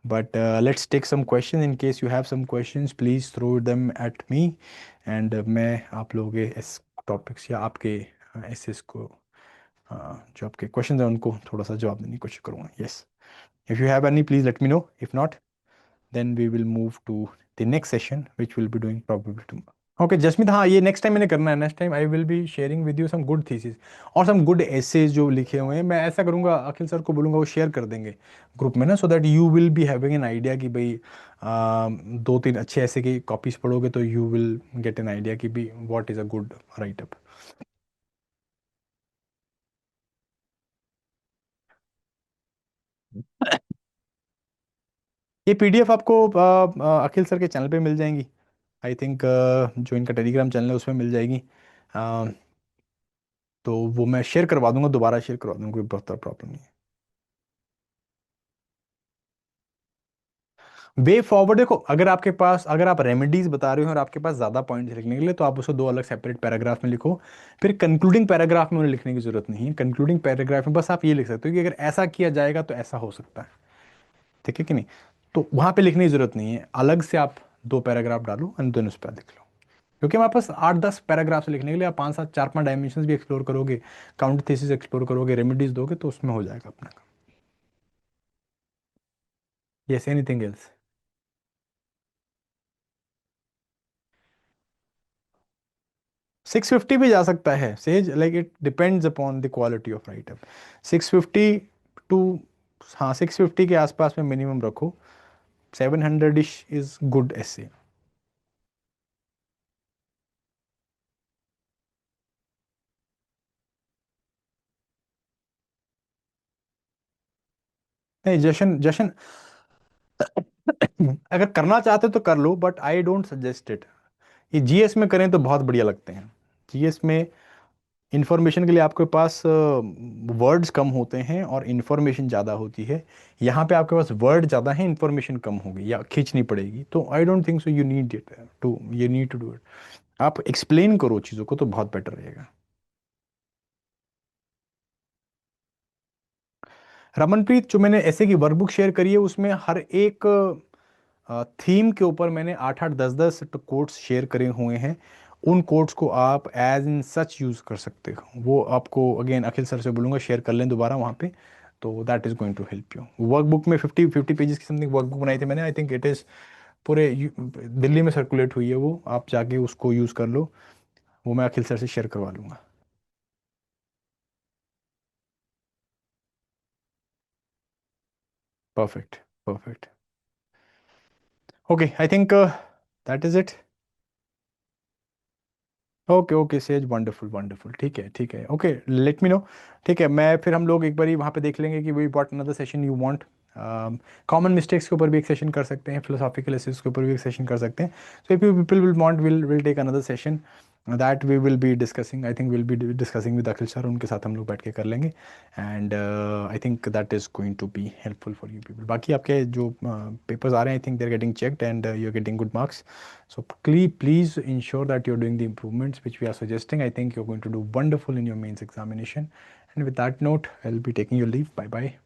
But let's take some questions. In case you have some questions, please throw them at me, and मैं आप लोगों के इस टॉपिक्स या आपके एसेस को, जो आपके क्वेश्चन हैं उनको थोड़ा सा जवाब देने की कोशिश करूँगा। Yes, if you have any please let me no, if not then we will move to the next session which we'll be doing probably tomorrow. Okay Jasmeet, हाँ ये नेक्स्ट टाइम मैंने करना है, next time I will be sharing with you some good thesis और some good essays जो लिखे हुए हैं। मैं ऐसा करूँगा, अखिल सर को बोलूँगा वो शेयर कर देंगे ग्रुप में ना, so that you will be having an idea कि भाई दो तीन अच्छे ऐसे की कॉपीज पढ़ोगे तो you will get an idea कि भी what is a good right up. ये पीडीएफ आपको अखिल सर के चैनल पे मिल जाएंगी, आई थिंक जो इनका टेलीग्राम चैनल है उसमें मिल जाएगी। अ, तो वो मैं शेयर करवा दूंगा, दोबारा शेयर करवा दूंगा, कोई बहुत प्रॉब्लम नहीं है। वे फॉरवर्ड देखो, अगर आपके पास, अगर आप रेमेडीज बता रहे हो और आपके पास ज़्यादा पॉइंट्स लिखने के लिए, तो आप उसको दो अलग सेपरेट पैराग्राफ में लिखो। फिर कंक्लूडिंग पैराग्राफ में उन्हें लिखने की जरूरत नहीं है, कंक्लूडिंग पैराग्राफ में बस आप ये लिख सकते हो कि अगर ऐसा किया जाएगा तो ऐसा हो सकता है, ठीक है कि नहीं। तो वहां पे लिखने की जरूरत नहीं है, अलग से आप दो पैराग्राफ डालो एंड देन उस पर लिख लो। क्योंकि हमारे पास 8-10 पैराग्राफ से लिखने के लिए आप 5-7 4-5 डायमेंशंस भी एक्सप्लोर करोगे, काउंटर थीसिस एक्सप्लोर करोगे, रेमेडीज दोगे तो उसमें हो जाएगा अपना काम। Yes, anything else? 650 भी जा सकता है says, like it depends upon the quality of writer. 650 to, हाँ 650 के आसपास में मिनिमम रखो। 700 इश इज गुड ऐसे। नहीं जशन जशन, अगर करना चाहते हो तो कर लो, but I don't suggest it. ये जीएस में करें तो बहुत बढ़िया लगते हैं। जीएस में इंफॉर्मेशन के लिए आपके पास वर्ड्स कम होते हैं और इंफॉर्मेशन ज़्यादा होती है। यहाँ पे आपके पास वर्ड ज़्यादा है, इंफॉर्मेशन कम होगी या खींचनी पड़ेगी, तो I don't think so you need it to, you need to do it. आप एक्सप्लेन करो चीज़ों को तो बहुत बेटर रहेगा। रमनप्रीत, जो मैंने ऐसे की वर्कबुक शेयर करी है उसमें हर एक थीम के ऊपर मैंने 8-8 10-10 कोट्स शेयर करे हुए हैं। उन कोट्स को आप एज इन सच यूज़ कर सकते हो। वो आपको अगेन अखिल सर से बोलूँगा शेयर कर लें दोबारा वहाँ पे, तो that is going to help you. Workbook में 50 पेजेस की समथिंग वर्कबुक बनाई थी मैंने, आई थिंक इट इज़ पूरे दिल्ली में सर्कुलेट हुई है वो, आप जाके उसको यूज़ कर लो। वो मैं अखिल सर से शेयर करवा लूँगा। Perfect, perfect. Okay, I think that is it. Okay okay says, wonderful wonderful, ठीक है ठीक है, ओके लेट मी नो। ठीक है, मैं फिर हम लोग एक बार वहाँ पे देख लेंगे कि we what another session you want. Common mistakes के ऊपर भी एक सेशन कर सकते हैं, फिलोसॉफिकल एसेस के ऊपर भी एक सेशन कर सकते हैं। So if you people will want, will take another session that we will be discussing, I think will be discussing with Akhil sir, उनके साथ हम लोग बैठ के कर लेंगे। And I think that is going to be helpful for you people. बाकी आपके जो पेपर्स आ रहे हैं, I think they are getting checked and you are getting good marks. So please ensure that you're doing the improvements which we are suggesting. I think you're going to do wonderful in your mains examination. And with that note, I'll be taking your leave. Bye bye.